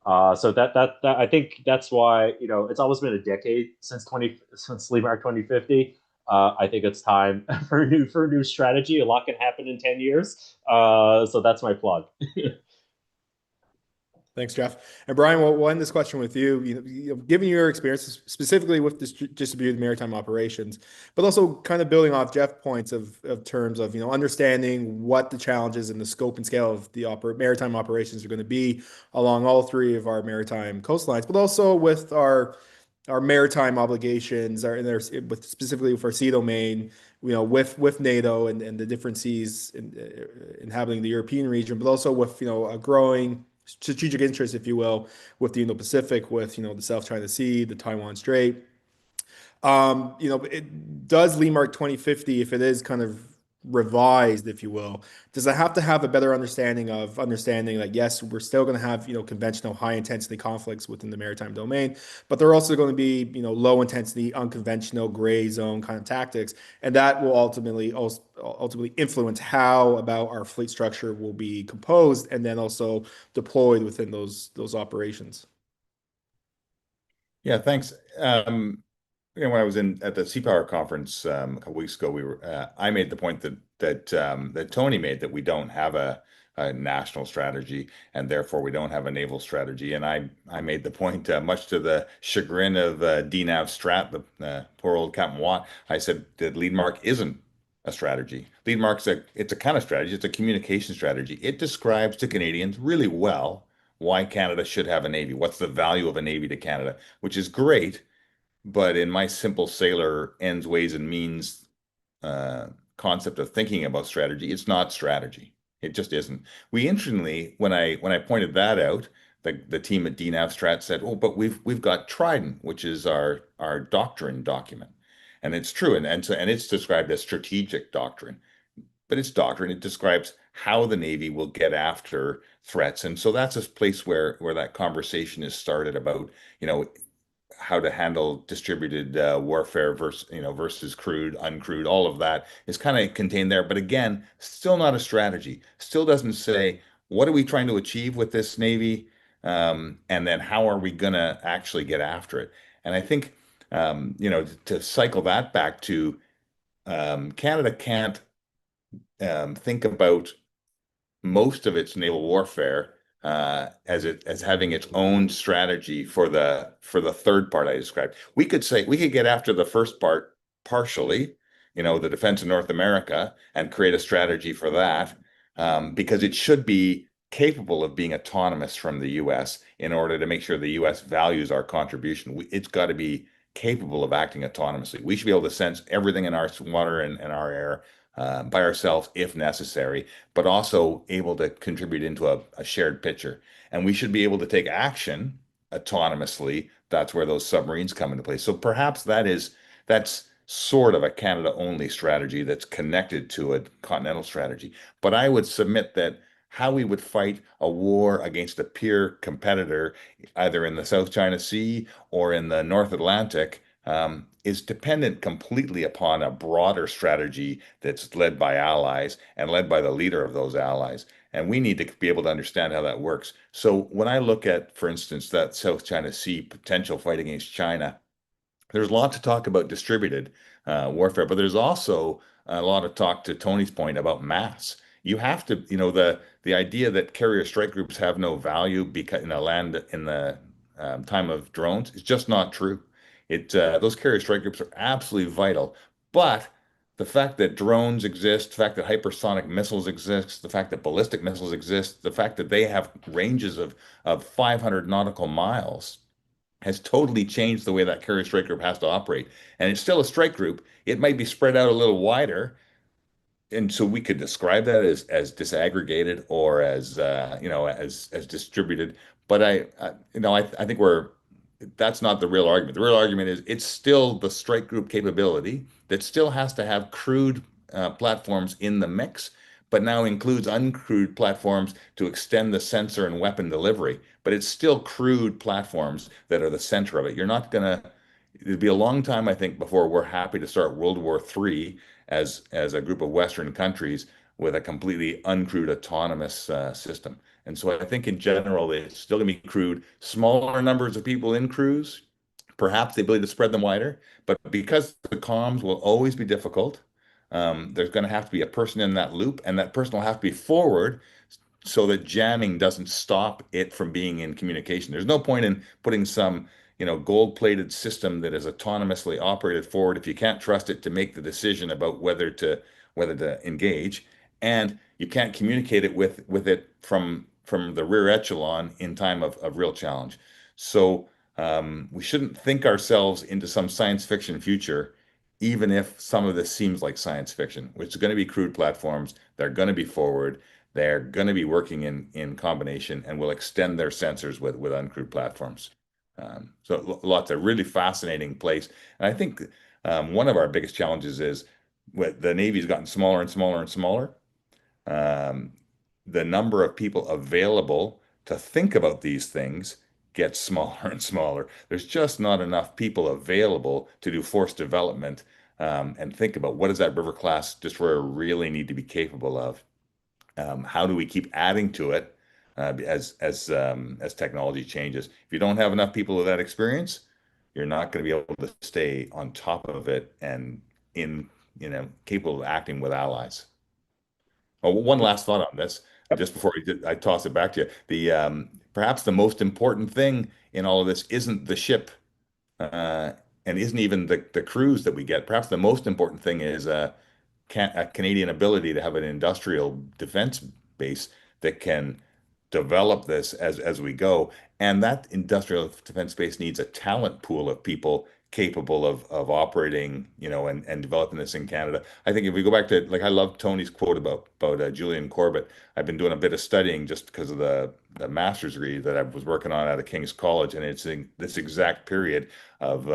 So that I think that's why it's always been a decade since Leadmark 2050. I think it's time for a new strategy. A lot can happen in 10 years. So that's my plug. Thanks, Jeff. And Brian, we'll end this question with you. Given your experience specifically with distributed maritime operations, but also kind of building off Jeff's points of terms of understanding what the challenges and the scope and scale of the maritime operations are going to be along all three of our maritime coastlines, but also with our maritime obligations are in there with specifically for sea domain, with NATO and the different seas inhabiting the European region, but also with a growing strategic interest, if you will, with the Indo-Pacific, with the South China Sea, the Taiwan Strait. It does Lemark 2050, if it is kind of revised, if you will, does it have to have a better understanding that yes, we're still going to have conventional high intensity conflicts within the maritime domain, but there are also going to be low intensity unconventional gray zone kind of tactics, and that will ultimately influence how about our fleet structure will be composed and then also deployed within those operations. Yeah, thanks. When I was at the Sea Power conference a couple weeks ago, I made the point that Tony made, that we don't have a national strategy and therefore we don't have a naval strategy. And I made the point, much to the chagrin of DNAV Strat, the poor old Captain Watt. I said that Leadmark isn't a strategy. Leadmark's it's a kind of strategy. It's a communication strategy. It describes to Canadians really well why Canada should have a navy. What's the value of a navy to Canada, which is great. But in my simple sailor ends, ways, and means concept of thinking about strategy, it's not strategy. It just isn't. We interestingly, when I pointed that out, the team at DNAV Strat said, "Oh, but we've got Trident, which is our doctrine document," and it's true, and it's described as strategic doctrine, but it's doctrine. It describes how the Navy will get after threats, and so that's a place where that conversation is started about how to handle distributed warfare versus crewed, uncrewed. All of that is kind of contained there. But again, still not a strategy. Still doesn't say, what are we trying to achieve with this Navy? And then how are we going to actually get after it? And I think, to cycle that back to Canada can't think about most of its naval warfare as having its own strategy for the third part I described. We could get after the first part partially, the defense of North America, and create a strategy for that, because it should be capable of being autonomous from the U.S. in order to make sure the U.S. values our contribution. It's got to be capable of acting autonomously. We should be able to sense everything in our water and our air by ourselves if necessary, but also able to contribute into a shared picture. And we should be able to take action autonomously. That's where those submarines come into play. So perhaps that's sort of a Canada-only strategy that's connected to a continental strategy. But I would submit that how we would fight a war against a peer competitor, either in the South China Sea or in the North Atlantic, is dependent completely upon a broader strategy that's led by allies and led by the leader of those allies. And we need to be able to understand how that works. So when I look at, for instance, that South China Sea potential fight against China, there's a lot to talk about distributed warfare, but there's also a lot of talk, to Tony's point, about mass. You have to, the idea that carrier strike groups have no value because in the time of drones is just not true. Those carrier strike groups are absolutely vital, but the fact that drones exist, the fact that hypersonic missiles exist, the fact that ballistic missiles exist, the fact that they have ranges of 500 nautical miles has totally changed the way that carrier strike group has to operate. And it's still a strike group. It might be spread out a little wider, and so we could describe that as disaggregated or as distributed. But I think that's not the real argument. The real argument is it's still the strike group capability that still has to have crewed platforms in the mix, but now includes uncrewed platforms to extend the sensor and weapon delivery. But it's still crewed platforms that are the center of it. It'd be a long time, I think, before we're happy to start World War III as a group of Western countries with a completely uncrewed autonomous system. And so I think in general, it's still going to be crewed, smaller numbers of people in crews, perhaps the ability to spread them wider. But because the comms will always be difficult, there's going to have to be a person in that loop, and that person will have to be forward so that jamming doesn't stop it from being in communication. There's no point in putting some, gold-plated system that is autonomously operated forward if you can't trust it to make the decision about whether to engage, and you can't communicate it with it from the rear echelon in time of real challenge. So we shouldn't think ourselves into some science fiction future, even if some of this seems like science fiction, which is going to be crude platforms. They're going to be forward. They're going to be working in combination and will extend their sensors with uncrewed platforms. So lots of really fascinating place. And I think one of our biggest challenges is the Navy's gotten smaller and smaller and smaller. Um, the number of people available to think about these things gets smaller and smaller. There's just not enough people available to do force development and think about what does that river class destroyer really need to be capable of. How do we keep adding to it as technology changes? If you don't have enough people with that experience, you're not going to be able to stay on top of it and capable of acting with allies. Oh, one last thought on this, just before I toss it back to you. The perhaps the most important thing in all of this isn't the ship, uh, and isn't even the crews that we get. Perhaps the most important thing is a Canadian ability to have an industrial defense base that can develop this as we go. And that industrial defense base needs a talent pool of people capable of operating, and developing this in Canada. I think if we go back to, like, I love Tony's quote about Julian Corbett. I've been doing a bit of studying just because of the master's degree that I was working on out of King's College, and it's in this exact period of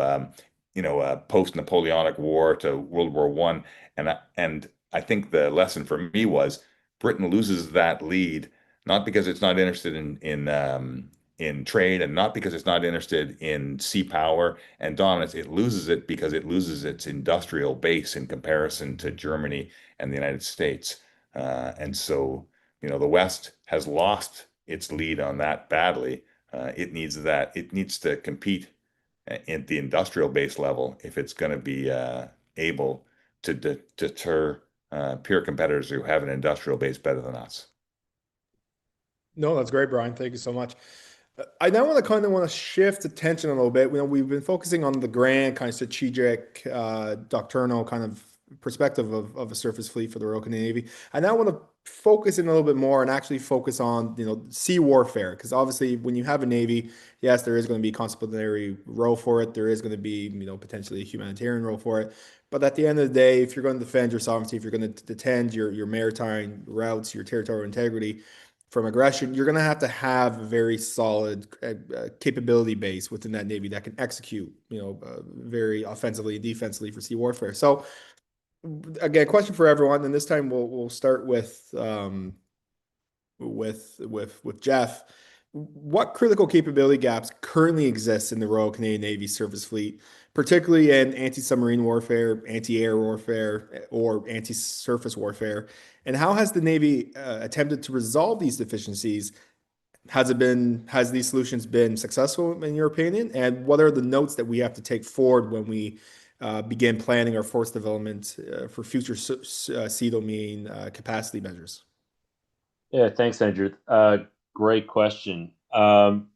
post-Napoleonic War to World War One, and I think the lesson for me was Britain loses that lead not because it's not interested in trade, and not because it's not interested in sea power and dominance. It loses it because it loses its industrial base in comparison to Germany and the United States. And so, the West has lost its lead on that badly. It needs that. It needs to compete at the industrial base level if it's going to be able to deter peer competitors who have an industrial base better than us. No, that's great, Brian. Thank you so much. I now want to shift attention a little bit. We've been focusing on the grand kind of strategic, doctrinal kind of perspective of a surface fleet for the Royal Canadian Navy. I now want to focus in a little bit more and actually focus on, sea warfare, because obviously when you have a Navy, yes, there is going to be a contemplationary role for it. There is going to be, potentially a humanitarian role for it. But at the end of the day, if you're going to defend your sovereignty, if you're going to defend your maritime routes, your territorial integrity from aggression, you're going to have a very solid capability base within that Navy that can execute, very offensively and defensively for sea warfare. So, again, question for everyone, and this time we'll start with Jeff. What critical capability gaps currently exist in the Royal Canadian Navy surface fleet, particularly in anti-submarine warfare, anti-air warfare, or anti-surface warfare? And how has the Navy attempted to resolve these deficiencies? Has these solutions been successful in your opinion? And what are the notes that we have to take forward when we begin planning our force development for future sea domain capacity measures? Yeah, thanks, Andrew. Great question. The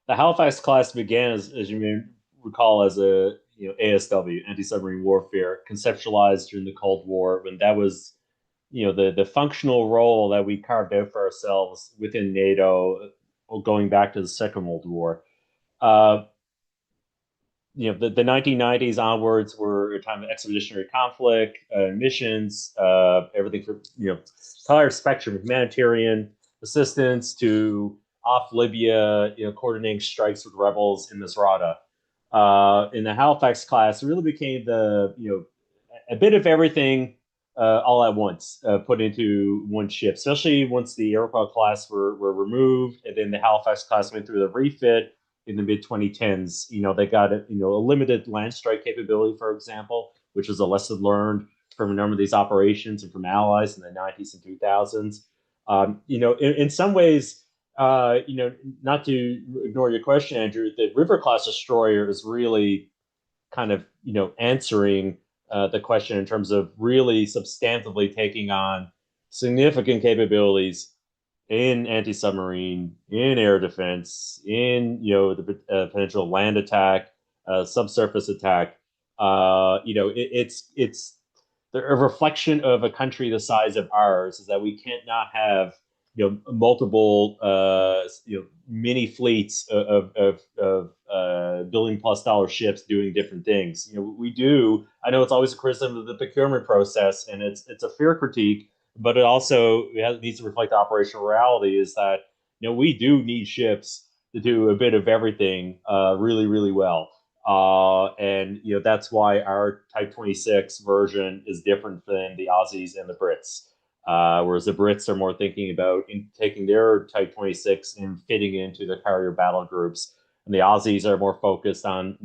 Halifax class began, as you may recall, as a ASW, anti-submarine warfare, conceptualized during the Cold War, when that was the functional role that we carved out for ourselves within NATO, going back to the Second World War. The 1990s onwards were a time of expeditionary conflict, missions, everything from entire spectrum of humanitarian assistance to off Libya, coordinating strikes with rebels in Misrata. In the Halifax class, it really became a bit of everything all at once, put into one ship, especially once the Iroquois class were removed, and then the Halifax class went through the refit in the mid 2010s. They got a limited land strike capability, for example, which was a lesson learned from a number of these operations and from allies in the 90s and 2000s. In some ways, not to ignore your question, Andrew, the River class destroyer is really kind of answering the question in terms of really substantively taking on significant capabilities in anti-submarine, in air defense, in the potential land attack, subsurface attack. It's a reflection of a country the size of ours is that we can't not have multiple mini fleets of billion plus dollar ships doing different things. We do. I know it's always a criticism of the procurement process, and it's a fair critique, but it needs to reflect the operational reality. Is that we do need ships to do a bit of everything really really well. And that's why our Type 26 version is different than the Aussies and the Brits. Whereas the Brits are more thinking about taking their Type 26 and fitting into the carrier battle groups, and the Aussies are more focused on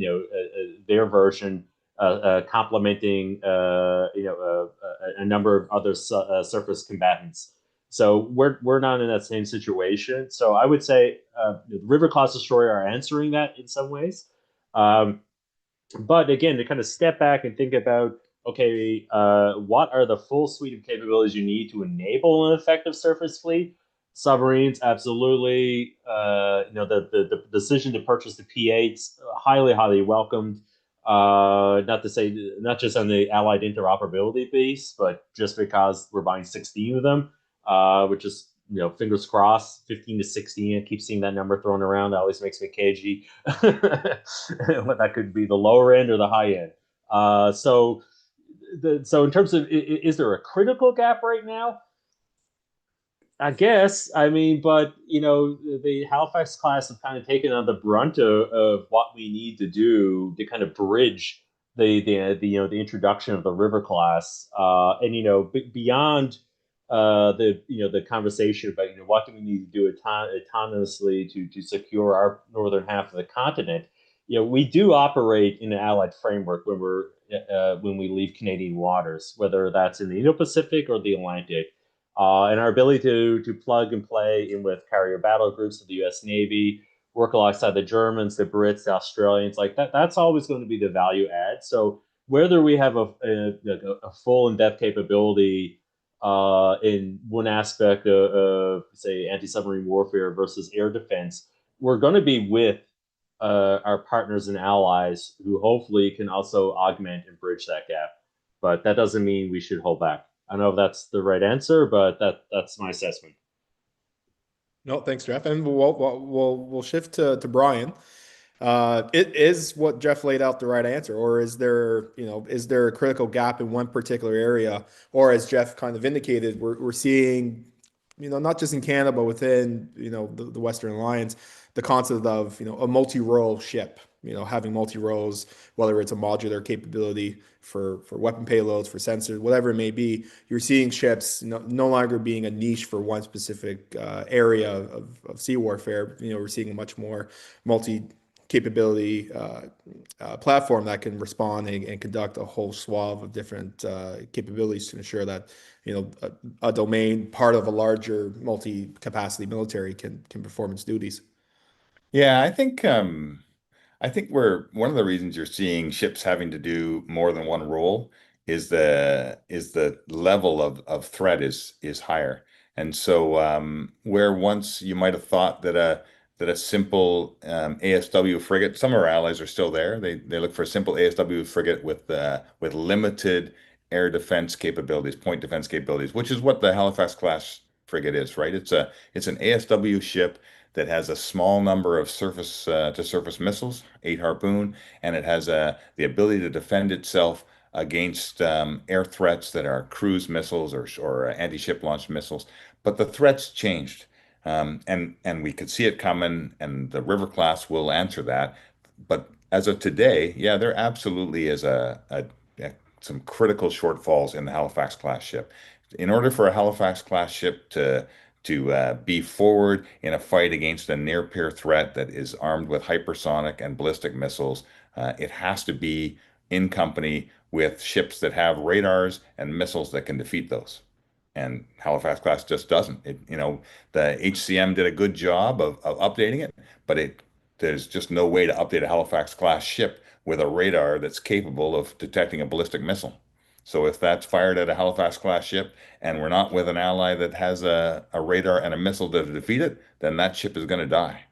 their version complementing a number of other surface combatants. So we're not in that same situation. So I would say the River class destroyer are answering that in some ways. But again, to kind of step back and think about, okay, what are the full suite of capabilities you need to enable an effective surface fleet? Submarines, absolutely. The decision to purchase the P8s, highly, highly welcomed. Not to say, not just on the allied interoperability base, but just because we're buying 16 of them, which is, fingers crossed, 15 to 16. I keep seeing that number thrown around. That always makes me cagey. That could be the lower end or the high end. So in terms of, is there a critical gap right now? I guess. I mean, but the Halifax class have kind of taken on the brunt of what we need to do to kind of bridge the introduction of the River class, and beyond the conversation about what do we need to do autonomously to secure our northern half of the continent. We do operate in an allied framework when we leave Canadian waters, whether that's in the Indo-Pacific or the Atlantic. And our ability to plug and play in with carrier battle groups of the U.S. Navy, work alongside the Germans, the Brits, the Australians, like that's always going to be the value add. So whether we have a full in-depth capability in one aspect of say anti-submarine warfare versus air defense, we're going to be with our partners and allies who hopefully can also augment and bridge that gap. But that doesn't mean we should hold back. I don't know if that's the right answer, but that's my assessment. No, thanks, Jeff. And we'll shift to Brian. It is what Jeff laid out the right answer, or is there a critical gap in one particular area, or as Jeff kind of indicated, we're seeing, not just in Canada but within the Western Alliance, the concept of a multi-role ship, having multi-roles, whether it's a modular capability for weapon payloads, for sensors, whatever it may be. You're seeing ships no longer being a niche for one specific area of sea warfare. We're seeing a much more multi-capability platform that can respond and conduct a whole swath of different capabilities to ensure that a domain part of a larger multi-capacity military can perform its duties. Yeah, I think we're one of the reasons you're seeing ships having to do more than one role is the level of threat is higher. And so where once you might have thought that a simple ASW frigate, some of our allies are still there. They look for a simple ASW frigate with limited air defense capabilities, point defense capabilities, which is what the Halifax class frigate is, right? It's an ASW ship that has a small number of surface to surface missiles, 8 Harpoon, and it has the ability to defend itself against air threats that are cruise missiles or anti-ship launched missiles. But the threats changed, and we could see it coming, and the River class will answer that. But as of today, yeah, there absolutely is some critical shortfalls in the Halifax class ship. In order for a Halifax class ship to be forward in a fight against a near-peer threat that is armed with hypersonic and ballistic missiles, it has to be in company with ships that have radars and missiles that can defeat those. And Halifax class just doesn't. The HCM did a good job of updating it, but there's just no way to update a Halifax class ship with a radar that's capable of detecting a ballistic missile. So if that's fired at a Halifax-class ship and we're not with an ally that has a radar and a missile to defeat it, then that ship is going to die.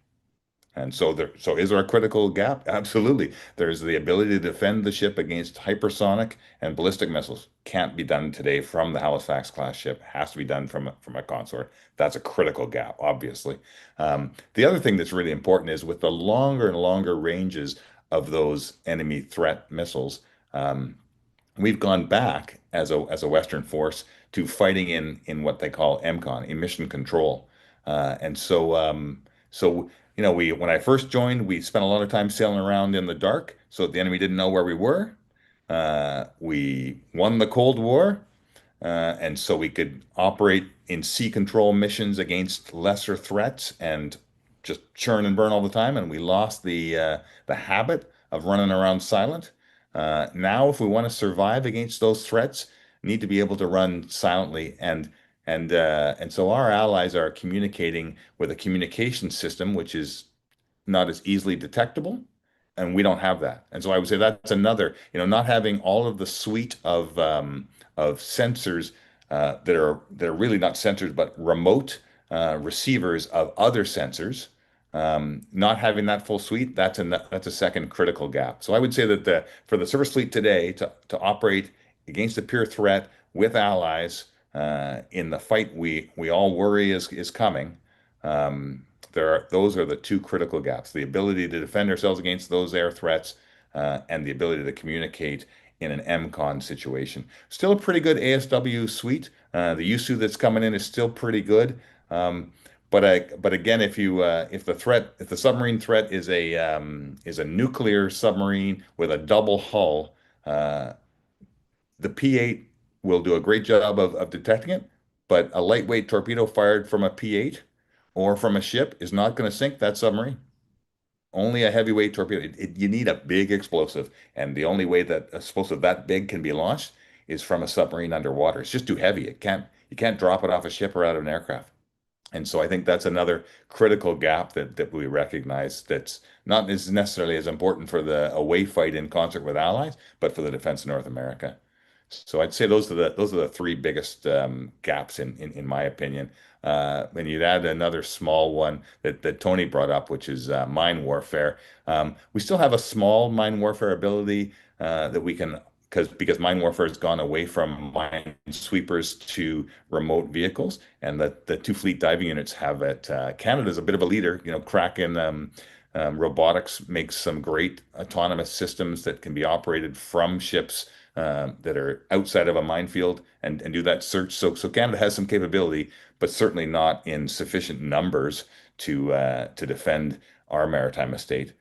And so is there a critical gap? Absolutely. There's the ability to defend the ship against hypersonic and ballistic missiles. Can't be done today from the Halifax class ship. Has to be done from a consort. That's a critical gap, obviously. The other thing that's really important is with the longer and longer ranges of those enemy threat missiles, um, we've gone back as a Western force to fighting in what they call MCON, emission control. So we when I first joined, we spent a lot of time sailing around in the dark, so the enemy didn't know where we were. We won the Cold War, and so we could operate in sea control missions against lesser threats and just churn and burn all the time. And we lost the habit of running around silent. Now, if we want to survive against those threats, need to be able to run silently. And so our allies are communicating with a communication system which is not as easily detectable, and we don't have that. And so I would say that's another, not having all of the suite of sensors that are really not sensors but remote receivers of other sensors. Not having that full suite, that's a second critical gap. So I would say that for the surface fleet today to operate against a pure threat with allies in the fight we all worry is coming. Those are the two critical gaps: the ability to defend ourselves against those air threats, and the ability to communicate in an MCON situation. Still a pretty good ASW suite. The USU that's coming in is still pretty good. But again, if the submarine threat is a nuclear submarine with a double hull, the P8 will do a great job of detecting it, but a lightweight torpedo fired from a P8 or from a ship is not going to sink that submarine. Only a heavyweight torpedo. You need a big explosive, and the only way that a explosive that big can be launched is from a submarine underwater. It's just too heavy. You can't drop it off a ship or out of an aircraft. And so I think that's another critical gap that we recognize that's not as necessarily as important for the away fight in concert with allies, but for the defense of North America. So I'd say those are the three biggest gaps in my opinion. And you'd add another small one that Tony brought up, which is mine warfare. We still have a small mine warfare ability that we can because mine warfare has gone away from mine sweepers to remote vehicles, and the two fleet diving units have it. Canada's a bit of a leader. Kraken Robotics makes some great autonomous systems that can be operated from ships that are outside of a minefield and do that search. So Canada has some capability, but certainly not in sufficient numbers to defend our maritime estate.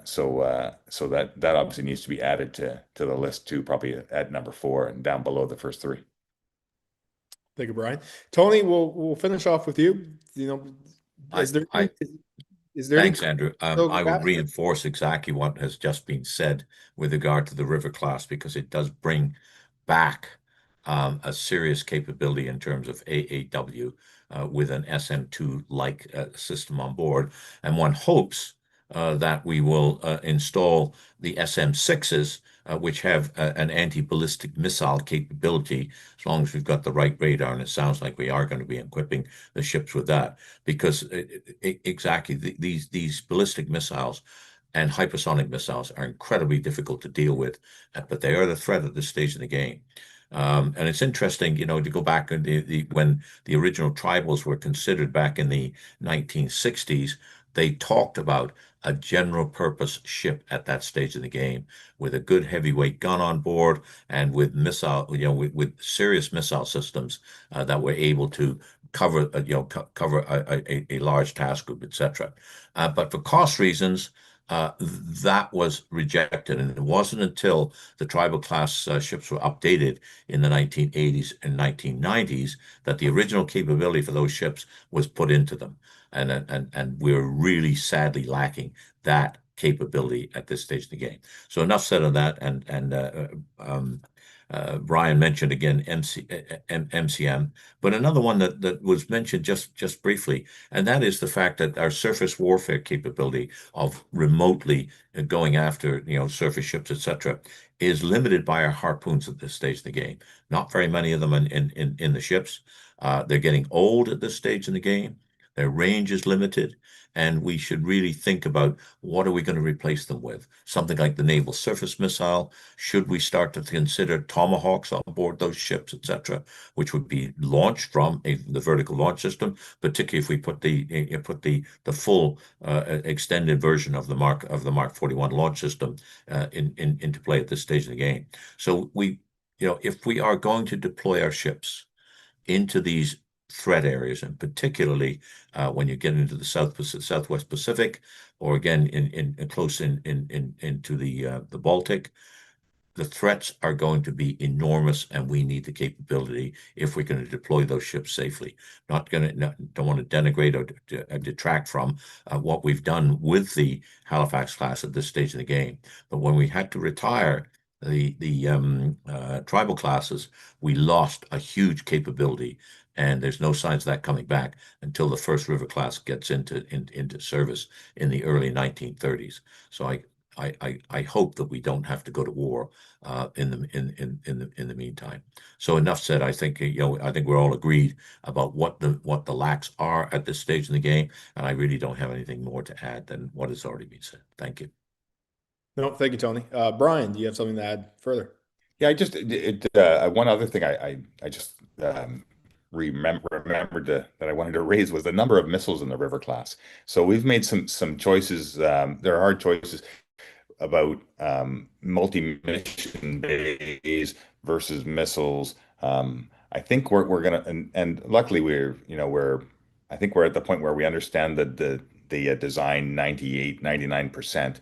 So that obviously needs to be added to the list too, probably at number 4 and down below the first 3. Thank you, Brian. Tony, we'll finish off with you. Is there Thanks, Andrew. I would gaps? reinforce exactly what has just been said with regard to the River class, because it does bring back a serious capability in terms of AAW with an SM2-like system on board. And one hopes that we will install the SM6s, which have an anti-ballistic missile capability, as long as we've got the right radar, and it sounds like we are going to be equipping the ships with that, because exactly these ballistic missiles and hypersonic missiles are incredibly difficult to deal with, but they are the threat at this stage of the game. And it's interesting, to go back when the original tribals were considered back in the 1960s, they talked about a general purpose ship at that stage of the game with a good heavyweight gun on board and with with serious missile systems that were able to cover a large task group, etc. But for cost reasons, that was rejected, and it wasn't until the tribal class ships were updated in the 1980s and 1990s that the original capability for those ships was put into them, and we're really sadly lacking that capability at this stage of the game. So enough said on that, and Brian mentioned again MCM, but another one that was mentioned just briefly, and that is the fact that our surface warfare capability of remotely going after surface ships, etc., is limited by our harpoons at this stage of the game. Not very many of them in the ships. They're getting old at this stage in the game. Their range is limited, and we should really think about what are we going to replace them with? Something like the naval surface missile. Should we start to consider tomahawks on board those ships, etc., which would be launched from the vertical launch system, particularly if we put the full extended version of the Mark 41 launch system into play at this stage of the game. So if we are going to deploy our ships into these threat areas, and particularly when you get into the Southwest Pacific, or again into the Baltic, the threats are going to be enormous, and we need the capability if we're going to deploy those ships safely. Don't want to denigrate or detract from what we've done with the Halifax class at this stage of the game. But when we had to retire the tribal classes, we lost a huge capability, and there's no signs of that coming back until the first River class gets into service in the early 1930s. So I hope that we don't have to go to war in the meantime. So enough said. I think I think we're all agreed about what the lacks are at this stage in the game, and I really don't have anything more to add than what has already been said. Thank you. No, thank you, Tony. Brian, do you have something to add further? Yeah, one other thing I just remembered that I wanted to raise was the number of missiles in the River class. So we've made some choices. There are hard choices about multi-mission bays versus missiles. I think we're gonna, and luckily I think we're at the point where we understand that the design 98, 99%.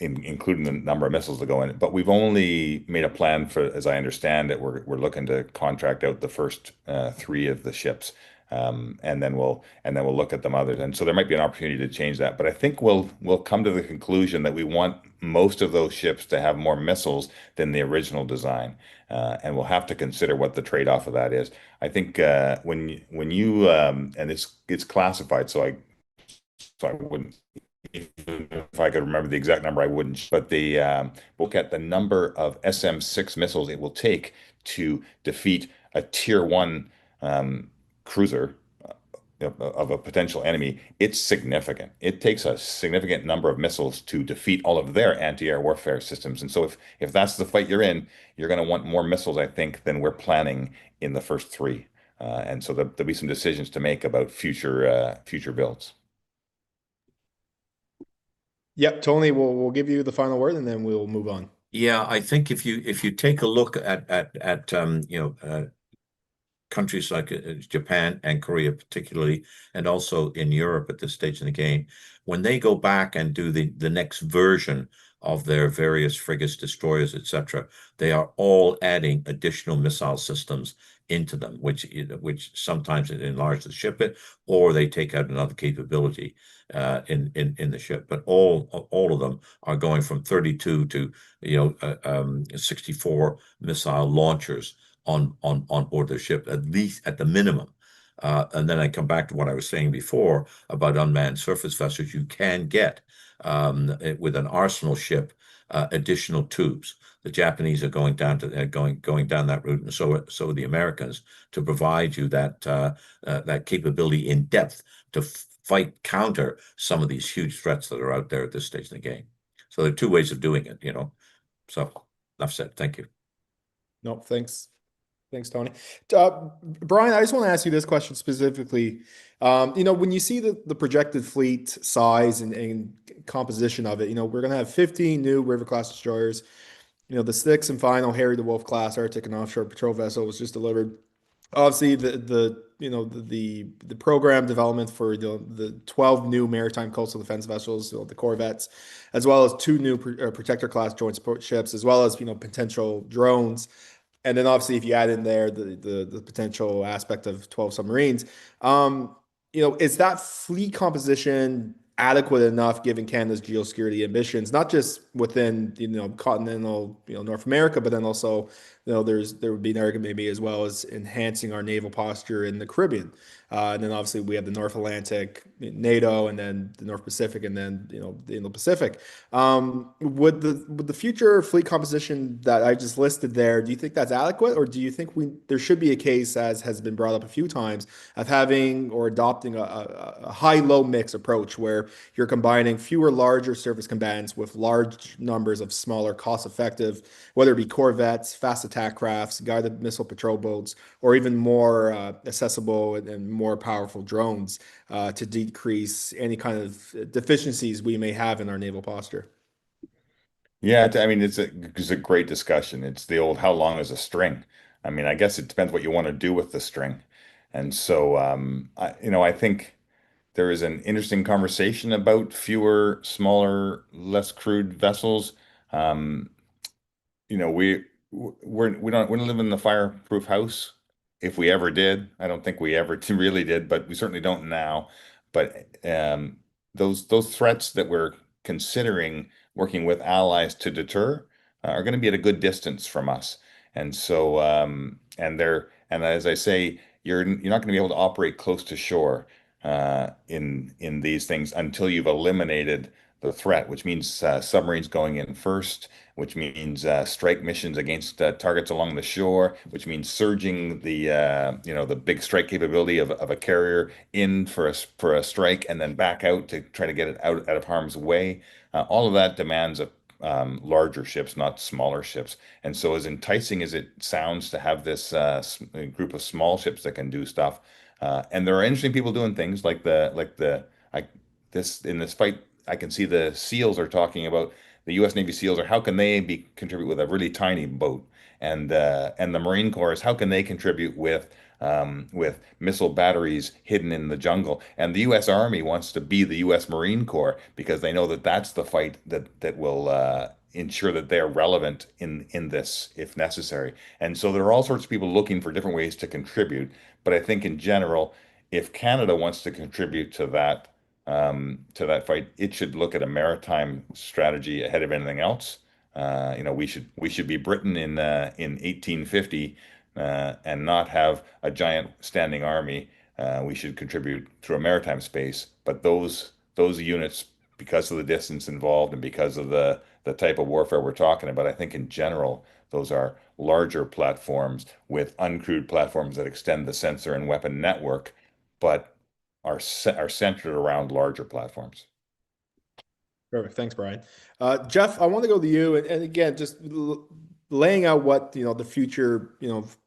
Including the number of missiles that go in it. But we've only made a plan for, as I understand it, we're looking to contract out the first three of the ships, and then we'll look at them others. And so there might be an opportunity to change that. But I think we'll come to the conclusion that we want most of those ships to have more missiles than the original design, and we'll have to consider what the trade-off of that is. I think when you and it's classified, so I wouldn't. If I could remember the exact number, I wouldn't. But look at the number of SM-6 missiles it will take to defeat a Tier 1 cruiser of a potential enemy. It's significant. It takes a significant number of missiles to defeat all of their anti-air warfare systems. And so if that's the fight you're in, you're going to want more missiles, I think, than we're planning in the first three. And so there'll be some decisions to make about future builds. Yep, Tony, we'll give you the final word, and then we'll move on. Yeah, I think if you take a look at countries like Japan and Korea particularly, and also in Europe at this stage in the game, when they go back and do the next version of their various frigates, destroyers, etc., they are all adding additional missile systems into them, which sometimes it enlarges the ship or they take out another capability in the ship. But all of them are going from 32 to 64 missile launchers on board the ship, at least at the minimum. And then I come back to what I was saying before about unmanned surface vessels. You can get with an arsenal ship additional tubes. The Japanese are going down that route, and so are the Americans, to provide you that capability in depth to fight counter some of these huge threats that are out there at this stage in the game. So there are two ways of doing it, So enough said. Thank you. No, thanks. Thanks, Tony. Brian, I just want to ask you this question specifically. When you see the projected fleet size and composition of it, we're going to have 15 new River class destroyers. The sixth and final Harry the Wolf class Arctic and offshore patrol vessel was just delivered. Obviously, the program development for the 12 new maritime coastal defense vessels, the corvettes, as well as 2 new protector class joint support ships, as well as potential drones. And then obviously, if you add in there the potential aspect of 12 submarines, is that fleet composition adequate enough given Canada's geosecurity ambitions, not just within continental North America, but then also there would be an argument maybe as well as enhancing our naval posture in the Caribbean, and then obviously we have the North Atlantic, NATO, and then the North Pacific, and then the Indo-Pacific. Would the future fleet composition that I just listed there, do you think that's adequate, or do you think there should be a case, as has been brought up a few times, of having or adopting a high-low mix approach where you're combining fewer larger surface combatants with large numbers of smaller, cost-effective, whether it be corvettes, fast attack crafts, guided missile patrol boats, or even more accessible and more powerful drones to decrease any kind of deficiencies we may have in our naval posture? Yeah, I mean, it's a great discussion. It's the old how long is a string? I mean, I guess it depends what you want to do with the string. And so, I think there is an interesting conversation about fewer, smaller, less crewed vessels. Um, you know, we don't live in the fireproof house. If we ever did, I don't think we ever really did, but we certainly don't now. But those threats that we're considering working with allies to deter are going to be at a good distance from us. And so and as I say, you're not going to be able to operate close to shore in these things until you've eliminated the threat, which means submarines going in first, which means strike missions against targets along the shore, which means surging the big strike capability of a carrier in for a strike and then back out to try to get it out of harm's way. All of that demands larger ships, not smaller ships. And so, as enticing as it sounds to have this group of small ships that can do stuff, and there are interesting people doing things I this in this fight. I can see the SEALs are talking about the U.S. Navy SEALs are how can they contribute with a really tiny boat, and the Marine Corps is how can they contribute with missile batteries hidden in the jungle, and the U.S. Army wants to be the U.S. Marine Corps because they know that that's the fight that will ensure that they're relevant in this if necessary. And so there are all sorts of people looking for different ways to contribute, but I think in general, if Canada wants to contribute to that fight, it should look at a maritime strategy ahead of anything else. We should be Britain in 1850 and not have a giant standing army. We should contribute through a maritime space. But those units, because of the distance involved and because of the type of warfare we're talking about, I think in general those are larger platforms with uncrewed platforms that extend the sensor and weapon network, but are centered around larger platforms. Perfect. Thanks, Brian. Jeff, I want to go to you, and again, just laying out what the future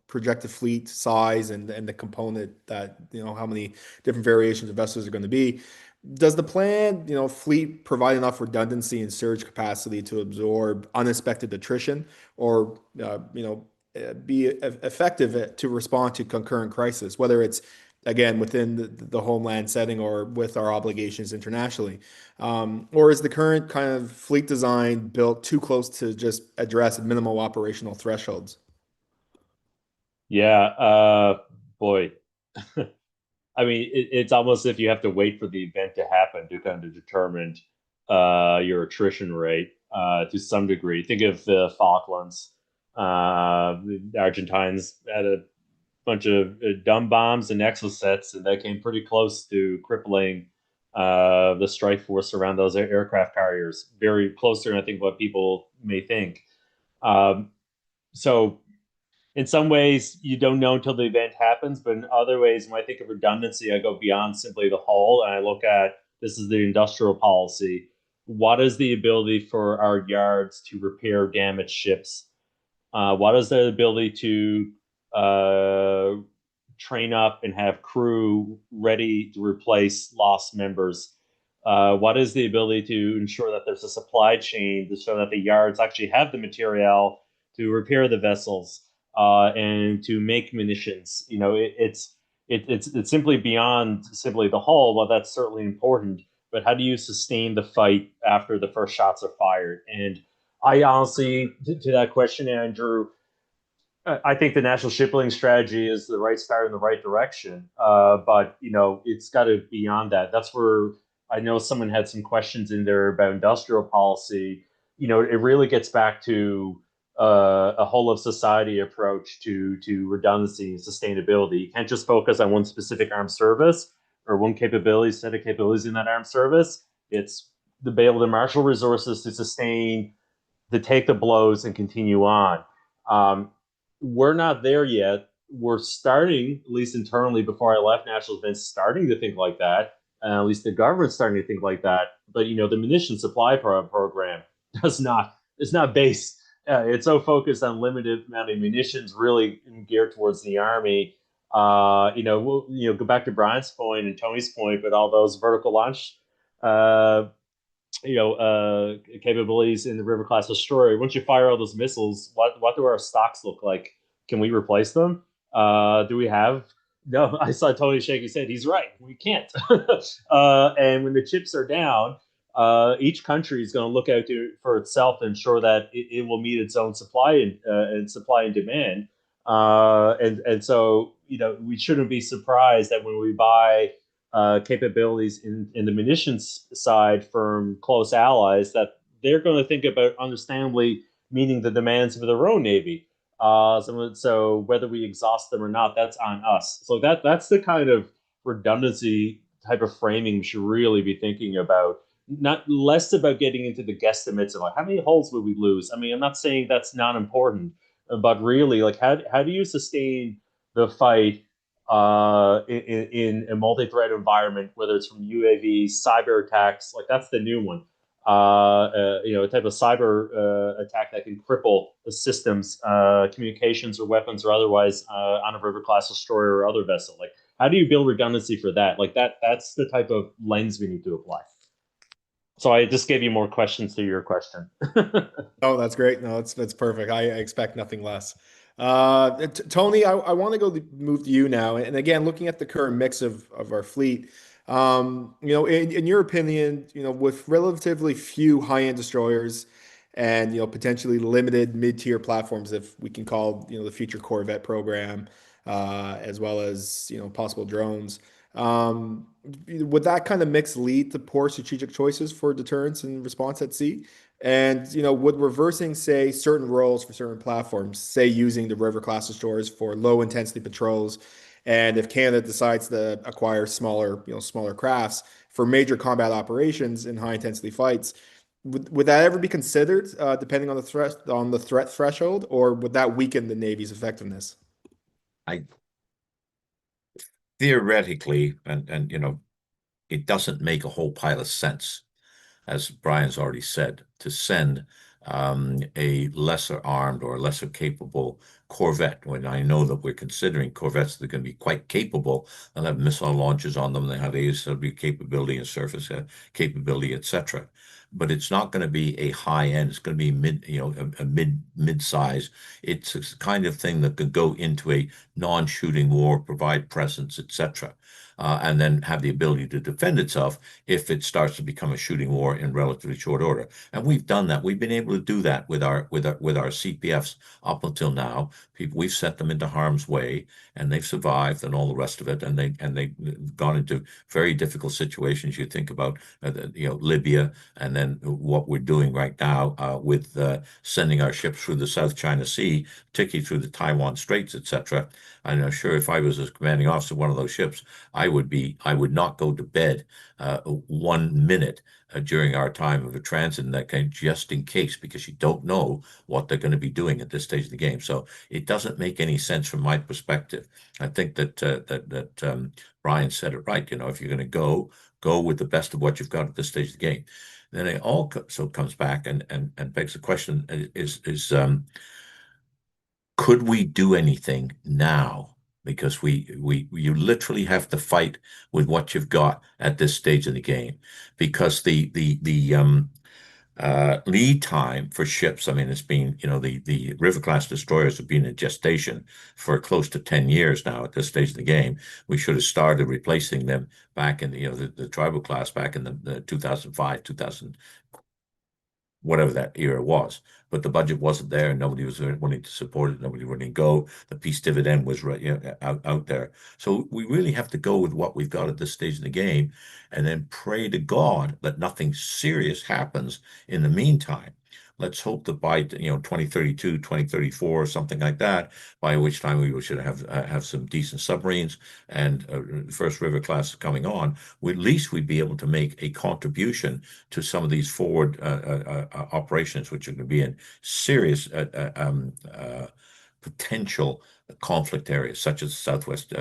projected fleet size and the component that how many different variations of vessels are going to be. Does the plan fleet provide enough redundancy and surge capacity to absorb unexpected attrition, or be effective to respond to concurrent crisis, whether it's again within the homeland setting or with our obligations internationally? Or is the current kind of fleet design built too close to just address minimal operational thresholds? Yeah, boy. I mean, it's almost if you have to wait for the event to happen to kind of determine your attrition rate to some degree. Think of the Falklands. The Argentines had a bunch of dumb bombs and exocets, and that came pretty close to crippling the strike force around those aircraft carriers. Very closer than I think what people may think. So in some ways you don't know until the event happens, but in other ways, when I think of redundancy, I go beyond simply the hull and I look at this is the industrial policy. What is the ability for our yards to repair damaged ships? What is the ability to train up and have crew ready to replace lost members? What is the ability to ensure that there's a supply chain to show that the yards actually have the material to repair the vessels and to make munitions? It's simply beyond simply the hull. Well, that's certainly important, but how do you sustain the fight after the first shots are fired? And I honestly, to that question, Andrew, I think the national shipbuilding strategy is the right start in the right direction. But it's got to be beyond that. That's where I know someone had some questions in there about industrial policy. It really gets back to a whole of society approach to redundancy and sustainability. You can't just focus on one specific armed service or one set of capabilities in that armed service. It's to be able to marshal resources to sustain, to take the blows and continue on. Um, we're not there yet. We're starting, at least internally, before I left National Defense, starting to think like that. At least the government's starting to think like that. But the munition supply program does not. It's not based. It's so focused on limited amount of munitions, really geared towards the army. Go back to Brian's point and Tony's point, but all those vertical launch capabilities in the River class destroyer. Once you fire all those missiles, what do our stocks look like? Can we replace them? Do we have? No, I saw Tony shake his head. He's right. We can't. And when the chips are down, each country is going to look out for itself to ensure that it will meet its own supply and demand. And so we shouldn't be surprised that when we buy capabilities in the munitions side from close allies, that they're going to think about understandably meeting the demands of their own navy. So whether we exhaust them or not, that's on us. So that's the kind of redundancy type of framing we should really be thinking about. Not less about getting into the guesstimates of like how many hulls would we lose. I mean, I'm not saying that's not important, but really, like how do you sustain the fight in a multi-threat environment, whether it's from UAVs, cyber attacks, like that's the new one. A type of cyber attack that can cripple the systems, communications or weapons or otherwise on a river class destroyer or other vessel. Like, how do you build redundancy for that? Like that's the type of lens we need to apply. So I just gave you more questions to your question. Oh, that's great. No, that's perfect. I expect nothing less. Tony, I want to move to you now. And again, looking at the current mix of our fleet, in your opinion, with relatively few high-end destroyers and, potentially limited mid-tier platforms, if we can call, the future Corvette program, as well as, possible drones, would that kind of mix lead to poor strategic choices for deterrence and response at sea? And would reversing, say, certain roles for certain platforms, say using the river class destroyers for low intensity patrols, and if Canada decides to acquire smaller crafts for major combat operations in high intensity fights, would that ever be considered, depending on the threat threshold, or would that weaken the Navy's effectiveness? I theoretically, and it doesn't make a whole pile of sense, as Brian's already said, to send a lesser armed or lesser capable Corvette, when I know that we're considering Corvettes that are going to be quite capable and have missile launches on them, they have ASW capability and surface capability, etc. But it's not going to be a high end. It's going to be a mid size. It's a kind of thing that could go into a non-shooting war, provide presence, etc. And then have the ability to defend itself if it starts to become a shooting war in relatively short order. And we've done that. We've been able to do that with our CPFs up until now. We've sent them into harm's way, and they've survived, and all the rest of it. And they've gone into very difficult situations. You think about Libya, and then what we're doing right now with sending our ships through the South China Sea, particularly through the Taiwan Straits, etc. I'm sure if I was a commanding officer of one of those ships, I would not go to bed 1 minute during our time of a transit in that kind, just in case, because you don't know what they're going to be doing at this stage of the game. So it doesn't make any sense from my perspective. I think that Brian said it right. If you're going to go with the best of what you've got at this stage of the game. Then it also comes back and begs the question: is could we do anything now? Because you literally have to fight with what you've got at this stage of the game, because the lead time for ships, I mean, it's been, the river class destroyers have been in gestation for close to 10 years now at this stage of the game. We should have started replacing them back in the tribal class back in the 2005, 2000 whatever that era was. But the budget wasn't there, and nobody was willing to support it. Nobody wanted to go. The peace dividend was out there. So we really have to go with what we've got at this stage in the game, and then pray to God that nothing serious happens in the meantime. Let's hope that by 2032, 2034, something like that, by which time we should have some decent submarines and first river class coming on, at least we'd be able to make a contribution to some of these forward operations, which are going to be in serious potential conflict areas, such as Southwest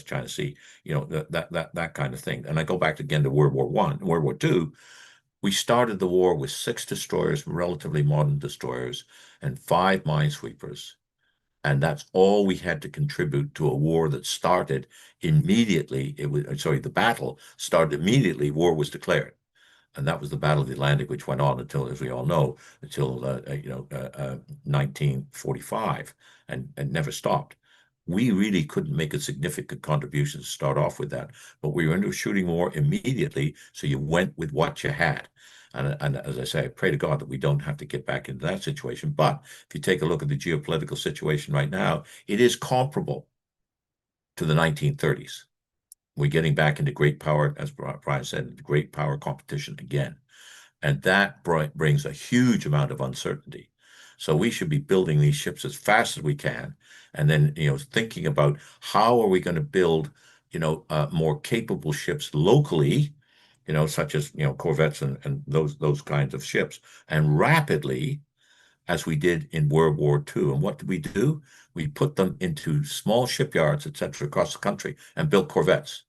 China Sea, that kind of thing. And I go back again to World War I, World War II. We started the war with 6 destroyers, relatively modern destroyers, and 5 minesweepers. And that's all we had to contribute to a war that started immediately. The battle started immediately, war was declared. And that was the Battle of the Atlantic, which went on until, as we all know, until 1945, and never stopped. We really couldn't make a significant contribution to start off with that, but we were into a shooting war immediately, so you went with what you had. And as I say, I pray to God that we don't have to get back into that situation. But if you take a look at the geopolitical situation right now, it is comparable to the 1930s. We're getting back into great power, as Brian said, great power competition again. And that brings a huge amount of uncertainty. So we should be building these ships as fast as we can. And then, thinking about how are we going to build, more capable ships locally, such as, corvettes and those kinds of ships, and rapidly, as we did in World War II. And what did we do? We put them into small shipyards, et cetera, across the country and built corvettes.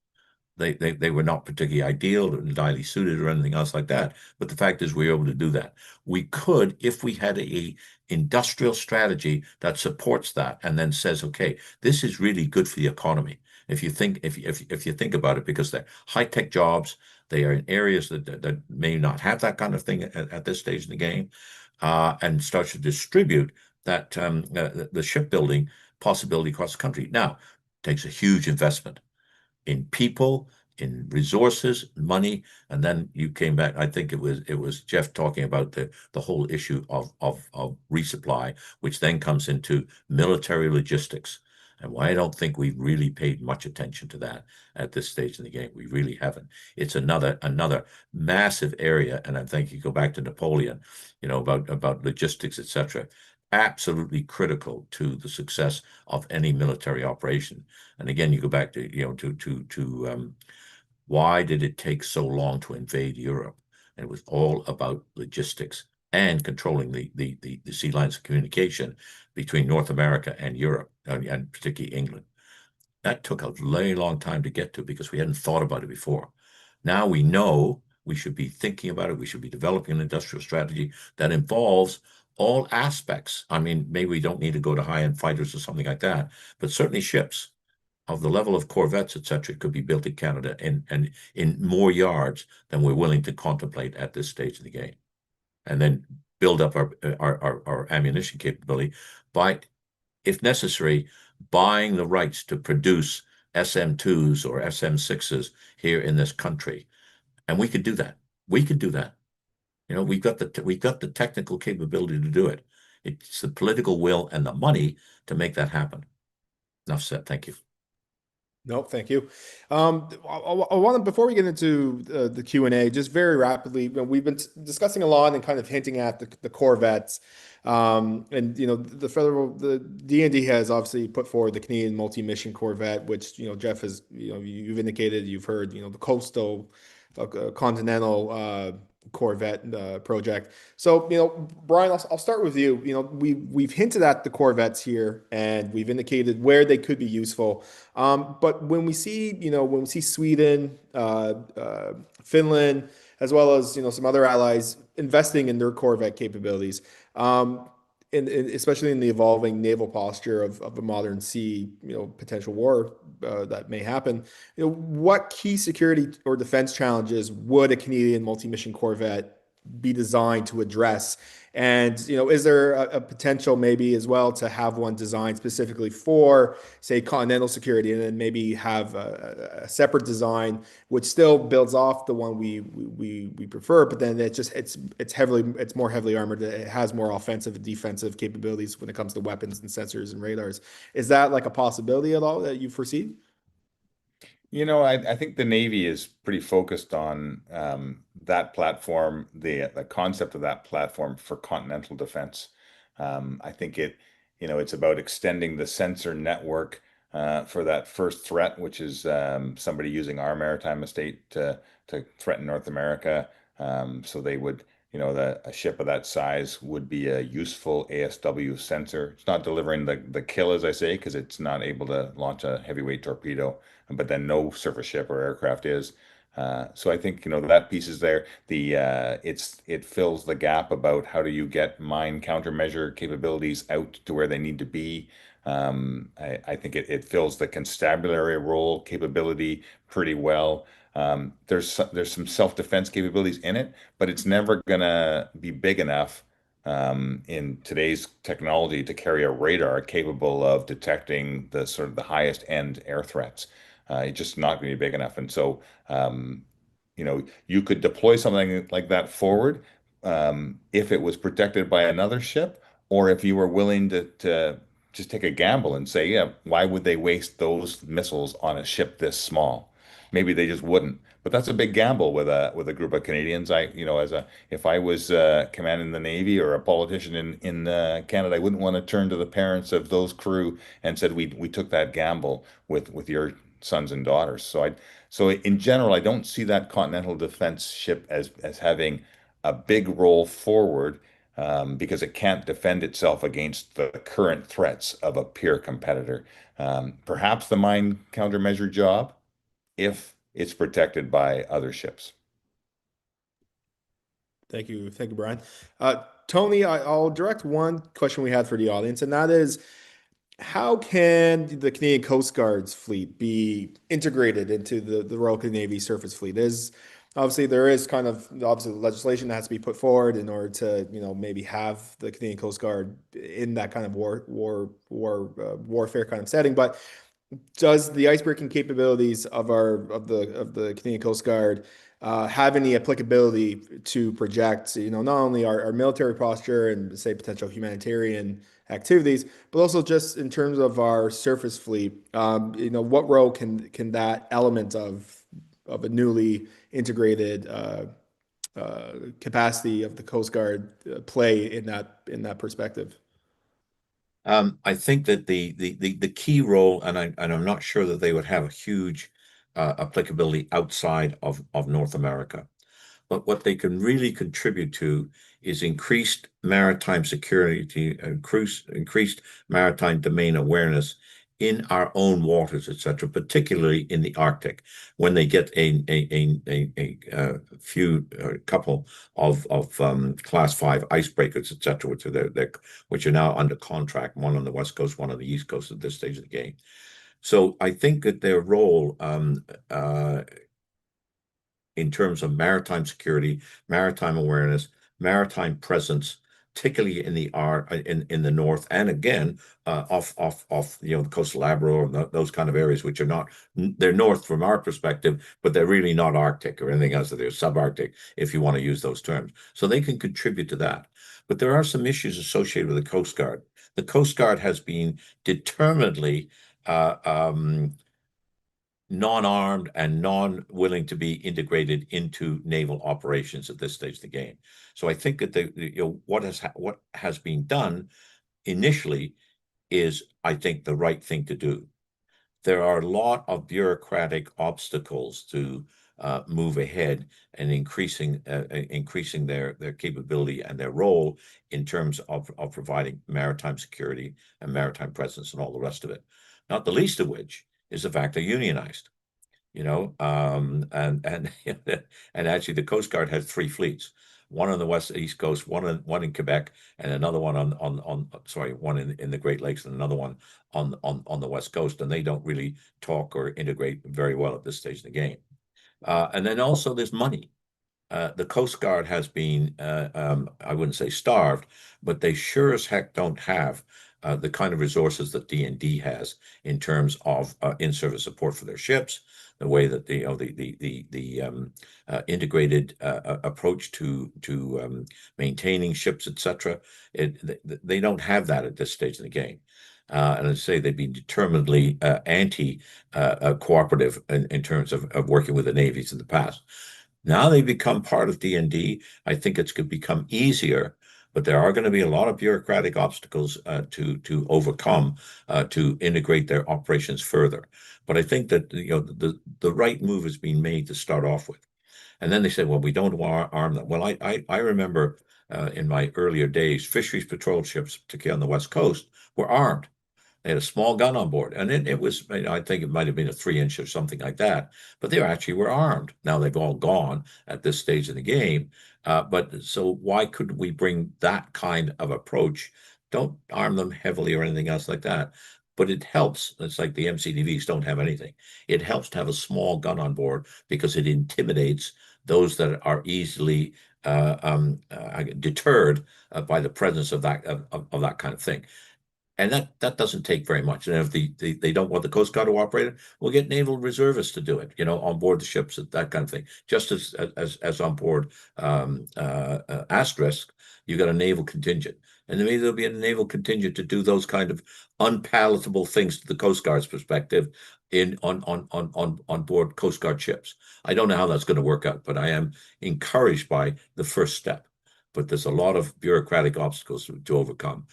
They were not particularly ideal or highly suited or anything else like that. But the fact is we were able to do that. We could, if we had a industrial strategy that supports that and then says, okay, this is really good for the economy. If you think about it, because they're high-tech jobs, they are in areas that may not have that kind of thing at this stage in the game, and start to distribute that the shipbuilding possibility across the country. Now, it takes a huge investment in people, in resources, money, and then you came back. I think it was Jeff talking about the whole issue of resupply, which then comes into military logistics. And why I don't think we've really paid much attention to that at this stage in the game. We really haven't. It's another massive area. And I think you go back to Napoleon, about logistics, etc. Absolutely critical to the success of any military operation. And again, you go back to why did it take so long to invade Europe? And it was all about logistics and controlling the sea lines of communication between North America and Europe, and particularly England. That took a very long time to get to because we hadn't thought about it before. Now we know we should be thinking about it. We should be developing an industrial strategy that involves all aspects. I mean, maybe we don't need to go to high-end fighters or something like that, but certainly ships of the level of corvettes, et cetera, could be built in Canada and in more yards than we're willing to contemplate at this stage of the game. And then build up our ammunition capability by, if necessary, buying the rights to produce SM2s or SM6s here in this country. And we could do that. We could do that. We've got the technical capability to do it. It's the political will and the money to make that happen. Enough said. Thank you. No, thank you. I want to, before we get into the Q&A, just very rapidly, we've been discussing a lot and kind of hinting at the corvettes. And the DND has obviously put forward the Canadian multi-mission corvette, which Jeff has you've indicated, you've heard the coastal continental corvette project. So Brian, I'll start with you. We've hinted at the corvettes here and we've indicated where they could be useful. But when we see Sweden, Finland, as well as some other allies investing in their corvette capabilities, especially in the evolving naval posture of a modern sea, potential war that may happen, what key security or defense challenges would a Canadian multi-mission corvette be designed to address? And, is there a potential maybe as well to have one designed specifically for, say, continental security, and then maybe have a separate design which still builds off the one we prefer, but then it's more heavily armored. It has more offensive and defensive capabilities when it comes to weapons and sensors and radars. Is that like a possibility at all that you foresee? I think the Navy is pretty focused on that platform, the concept of that platform for continental defense. I think it's about extending the sensor network for that first threat, which is somebody using our maritime estate to threaten North America. So they would, a ship of that size would be a useful ASW sensor. It's not delivering the kill, as I say, because it's not able to launch a heavyweight torpedo, but then no surface ship or aircraft is. So I think that piece is there. It fills the gap about how do you get mine countermeasure capabilities out to where they need to be. I think it fills the constabulary role capability pretty well. There's some self-defense capabilities in it, but it's never gonna be big enough in today's technology to carry a radar capable of detecting the sort of the highest end air threats. It's just not going to be big enough. And so, you could deploy something like that forward if it was protected by another ship, or if you were willing to just take a gamble and say, yeah, why would they waste those missiles on a ship this small? Maybe they just wouldn't. But that's a big gamble with a group of Canadians. If I was commanding the Navy or a politician in Canada, I wouldn't want to turn to the parents of those crew and said we took that gamble with your sons and daughters. So in general, I don't see that continental defense ship as having a big role forward because it can't defend itself against the current threats of a peer competitor. Perhaps the mine countermeasure job, if it's protected by other ships. Thank you, Brian. Tony, I'll direct one question we had for the audience, and that is, how can the Canadian Coast Guard's fleet be integrated into the Royal Canadian Navy surface fleet? There is kind of obviously legislation that has to be put forward in order to maybe have the Canadian Coast Guard in that kind of warfare kind of setting. But does the icebreaking capabilities of the Canadian Coast Guard have any applicability to project, not only our military posture and say potential humanitarian activities, but also just in terms of our surface fleet? What role can that element of a newly integrated capacity of the Coast Guard play in that perspective? I think that the key role, and I'm not sure that they would have a huge applicability outside of North America. But what they can really contribute to is increased maritime security, increased maritime domain awareness in our own waters, etc., particularly in the Arctic, when they get a couple of class 5 icebreakers, etc., which are now under contract, one on the West Coast, one on the East Coast at this stage of the game. So I think that their role in terms of maritime security, maritime awareness, maritime presence, particularly in the north, and again off the coastal Labrador and those kind of areas, which are not, they're north from our perspective, but they're really not Arctic or anything else. They're subarctic, if you want to use those terms. So they can contribute to that. But there are some issues associated with the Coast Guard. The Coast Guard has been determinedly non-armed and non-willing to be integrated into naval operations at this stage of the game. So I think that what has been done initially is, I think, the right thing to do. There are a lot of bureaucratic obstacles to move ahead and increasing their capability and their role in terms of providing maritime security and maritime presence and all the rest of it. Not the least of which is the fact they're unionized, and actually the Coast Guard has 3 fleets, one on the East Coast, one in Quebec, and another one one in the Great Lakes, and another one on the West Coast, and they don't really talk or integrate very well at this stage of the game. And then also there's money. the Coast Guard has been, I wouldn't say starved, but they sure as heck don't have the kind of resources that D&D has in terms of in-service support for their ships, the way that the integrated approach to maintaining ships, etc. They don't have that at this stage in the game. And I say they've been determinedly anti-cooperative in terms of working with the navies in the past. Now they become part of D&D. I think it's going to become easier, but there are going to be a lot of bureaucratic obstacles to overcome to integrate their operations further. But I think that the right move has been made to start off with. And then they said, well, we don't want to arm them. Well, I remember in my earlier days, fisheries patrol ships, particularly on the West Coast, were armed. They had a small gun on board, and it was, I think it might have been a 3-inch or something like that, but they actually were armed. Now they've all gone at this stage in the game. But so why couldn't we bring that kind of approach? Don't arm them heavily or anything else like that. But it helps. It's like the MCDVs don't have anything. It helps to have a small gun on board because it intimidates those that are easily deterred by the presence of that kind of thing. And that doesn't take very much. And if they don't want the Coast Guard to operate it, we'll get naval reservists to do it, on board the ships, that kind of thing. Just as on board Asterisk, you got a naval contingent. And maybe there'll be a naval contingent to do those kind of unpalatable things to the Coast Guard's perspective on board Coast Guard ships. I don't know how that's going to work out, but I am encouraged by the first step. But there's a lot of bureaucratic obstacles to overcome.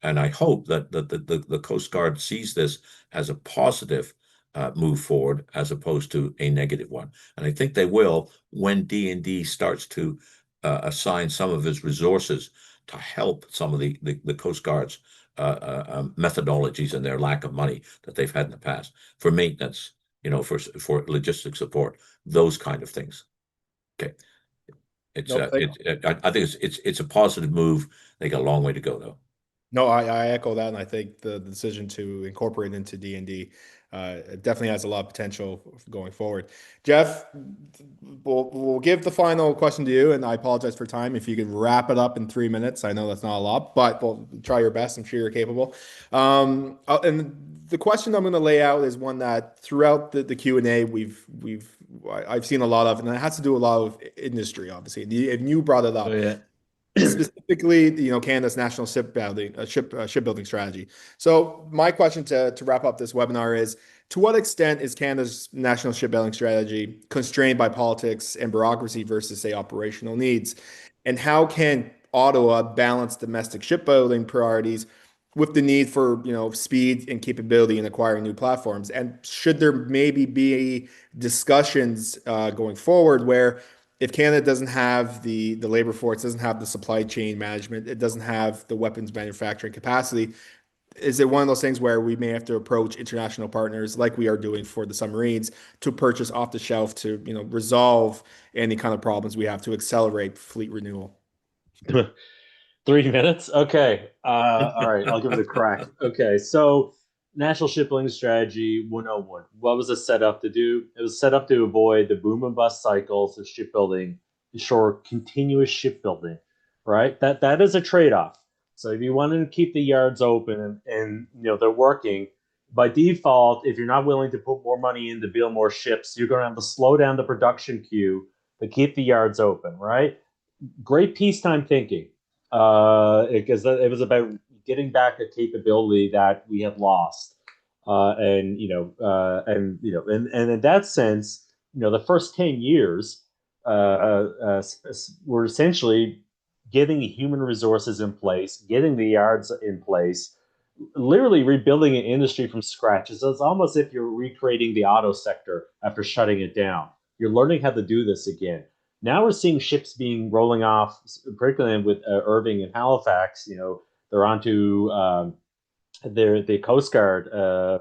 And I hope that the Coast Guard sees this as a positive move forward as opposed to a negative one. And I think they will when D&D starts to assign some of its resources to help some of the Coast Guard's methodologies and their lack of money that they've had in the past for maintenance, for logistic support, those kind of things. Okay. I think it's a positive move. They got a long way to go, though. No, I echo that, and I think the decision to incorporate into D&D definitely has a lot of potential going forward. Jeff, we'll give the final question to you, and I apologize for time. If you could wrap it up in 3 minutes, I know that's not a lot, but we'll try your best. I'm sure you're capable. And the question I'm going to lay out is one that throughout the Q&A I've seen a lot of, and it has to do a lot of industry, obviously. And you brought it up. Oh, yeah. Specifically, Canada's national shipbuilding strategy. So my question to wrap up this webinar is, to what extent is Canada's national shipbuilding strategy constrained by politics and bureaucracy versus, say, operational needs? And how can Ottawa balance domestic shipbuilding priorities with the need for, speed and capability in acquiring new platforms? And should there maybe be discussions going forward where if Canada doesn't have the labor force, doesn't have the supply chain management, it doesn't have the weapons manufacturing capacity, is it one of those things where we may have to approach international partners like we are doing for the submarines to purchase off the shelf to, resolve any kind of problems we have to accelerate fleet renewal? 3 minutes? Okay. All right. I'll give it a crack. Okay. So, National Shipbuilding Strategy 101. What was it set up to do? It was set up to avoid the boom and bust cycles of shipbuilding, ensure continuous shipbuilding, right? That is a trade-off. So if you wanted to keep the yards open and they're working, by default, if you're not willing to put more money in to build more ships, you're going to have to slow down the production queue to keep the yards open, right? Great peacetime thinking, because it was about getting back a capability that we had lost, and in that sense, the first 10 years were essentially getting the human resources in place, getting the yards in place, literally rebuilding an industry from scratch. It's almost if you're recreating the auto sector after shutting it down. You're learning how to do this again. Now we're seeing ships being rolling off, particularly with Irving and Halifax. They're onto the Coast Guard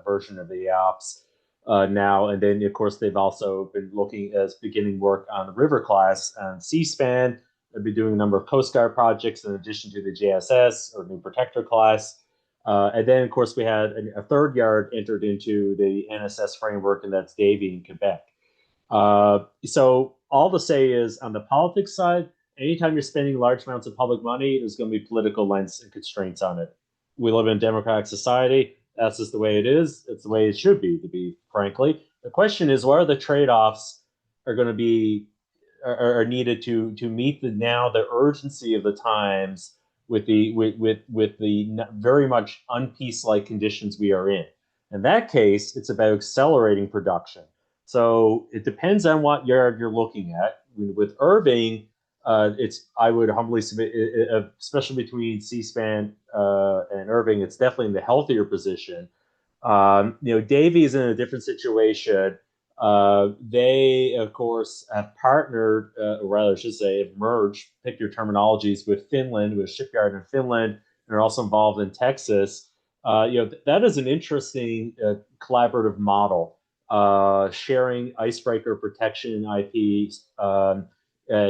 version of the ops now, and then of course they've also been looking as beginning work on the River class and C-SPAN. They'll be doing a number of Coast Guard projects in addition to the JSS or New Protector class. And then, of course, we had a third yard entered into the NSS framework, and that's Davie in Quebec. So all to say is on the politics side, anytime you're spending large amounts of public money, there's going to be political lens and constraints on it. We live in a democratic society. That's just the way it is. It's the way it should be, to be frankly. The question is, what are the trade-offs are going to be are needed to meet the urgency of the times with the very much unpeace-like conditions we are in. In that case, it's about accelerating production. So it depends on what yard you're looking at. With Irving, I would humbly submit, especially between C-SPAN and Irving, it's definitely in the healthier position. Davy is in a different situation. They, of course, have partnered, or rather, I should say, have merged, pick your terminologies, with Finland, with a shipyard in Finland, and are also involved in Texas. That is an interesting collaborative model, sharing icebreaker protection IPs,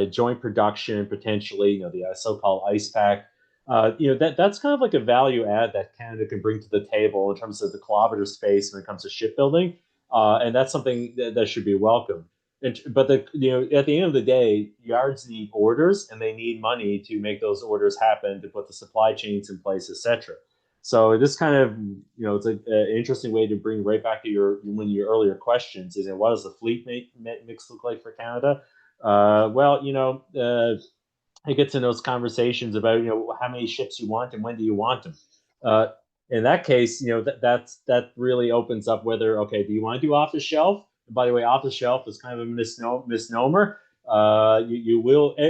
joint production, potentially, the so-called ice pack. That's kind of like a value add that Canada can bring to the table in terms of the collaborative space when it comes to shipbuilding, and that's something that should be welcome. But at the end of the day, yards need orders, and they need money to make those orders happen, to put the supply chains in place, etc. So this kind of, it's an interesting way to bring right back to one of your earlier questions, is what does the fleet mix look like for Canada? It gets in those conversations about how many ships you want and when do you want them. Uh, in that case, that really opens up whether, okay, do you want to do off the shelf? And by the way, off the shelf is kind of a misnomer.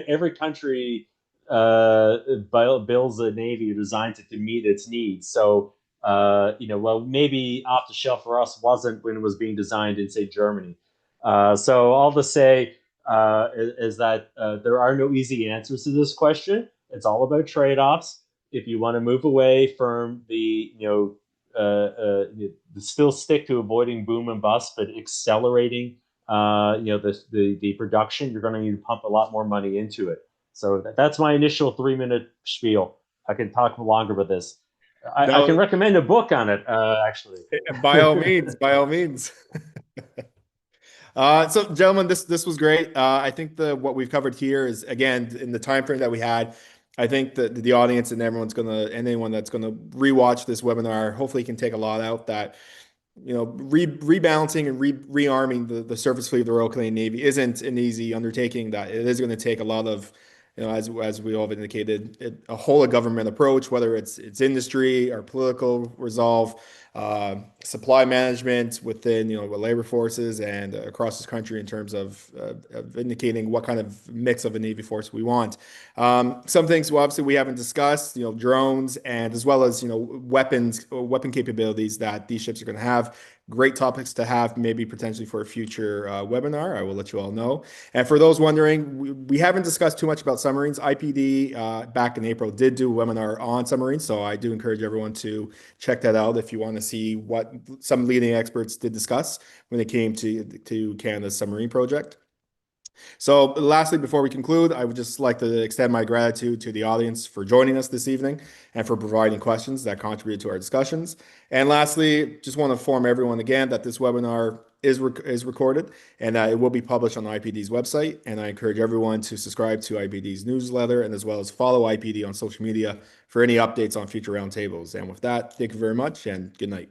Every country builds a navy or designs it to meet its needs. So maybe off the shelf for us wasn't when it was being designed in, say, Germany. So all to say, is that there are no easy answers to this question. It's all about trade-offs. If you want to move away from still stick to avoiding boom and bust, but accelerating, the production, you're going to need to pump a lot more money into it. So that's my initial 3-minute spiel. I can talk longer with this. I can recommend a book on it, actually. By all means, by all means. So, gentlemen, this was great. I think what we've covered here is, again, in the time frame that we had. I think that the audience and anyone that's gonna rewatch this webinar, hopefully can take a lot out that rebalancing and rearming the surface fleet of the Royal Canadian Navy isn't an easy undertaking. That it is going to take a lot of, as we all have indicated, a whole of government approach, whether it's industry or political resolve, supply management within labor forces and across this country in terms of indicating what kind of mix of a Navy force we want. Some things, well, obviously we haven't discussed, drones, and as well as weapon capabilities that these ships are going to have. Great topics to have, maybe potentially for a future webinar. I will let you all know. And for those wondering, we haven't discussed too much about submarines. IPD back in April did do a webinar on submarines, so I do encourage everyone to check that out if you want to see what some leading experts did discuss when it came to Canada's submarine project. So lastly, before we conclude, I would just like to extend my gratitude to the audience for joining us this evening and for providing questions that contributed to our discussions. And lastly, just want to inform everyone again that this webinar is recorded and it will be published on IPD's website. And I encourage everyone to subscribe to IPD's newsletter and as well as follow IPD on social media for any updates on future roundtables. And with that, thank you very much and good night.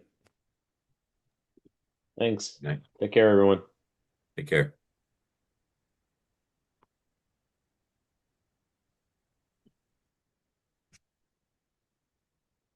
Thanks. Take care, everyone. Take care.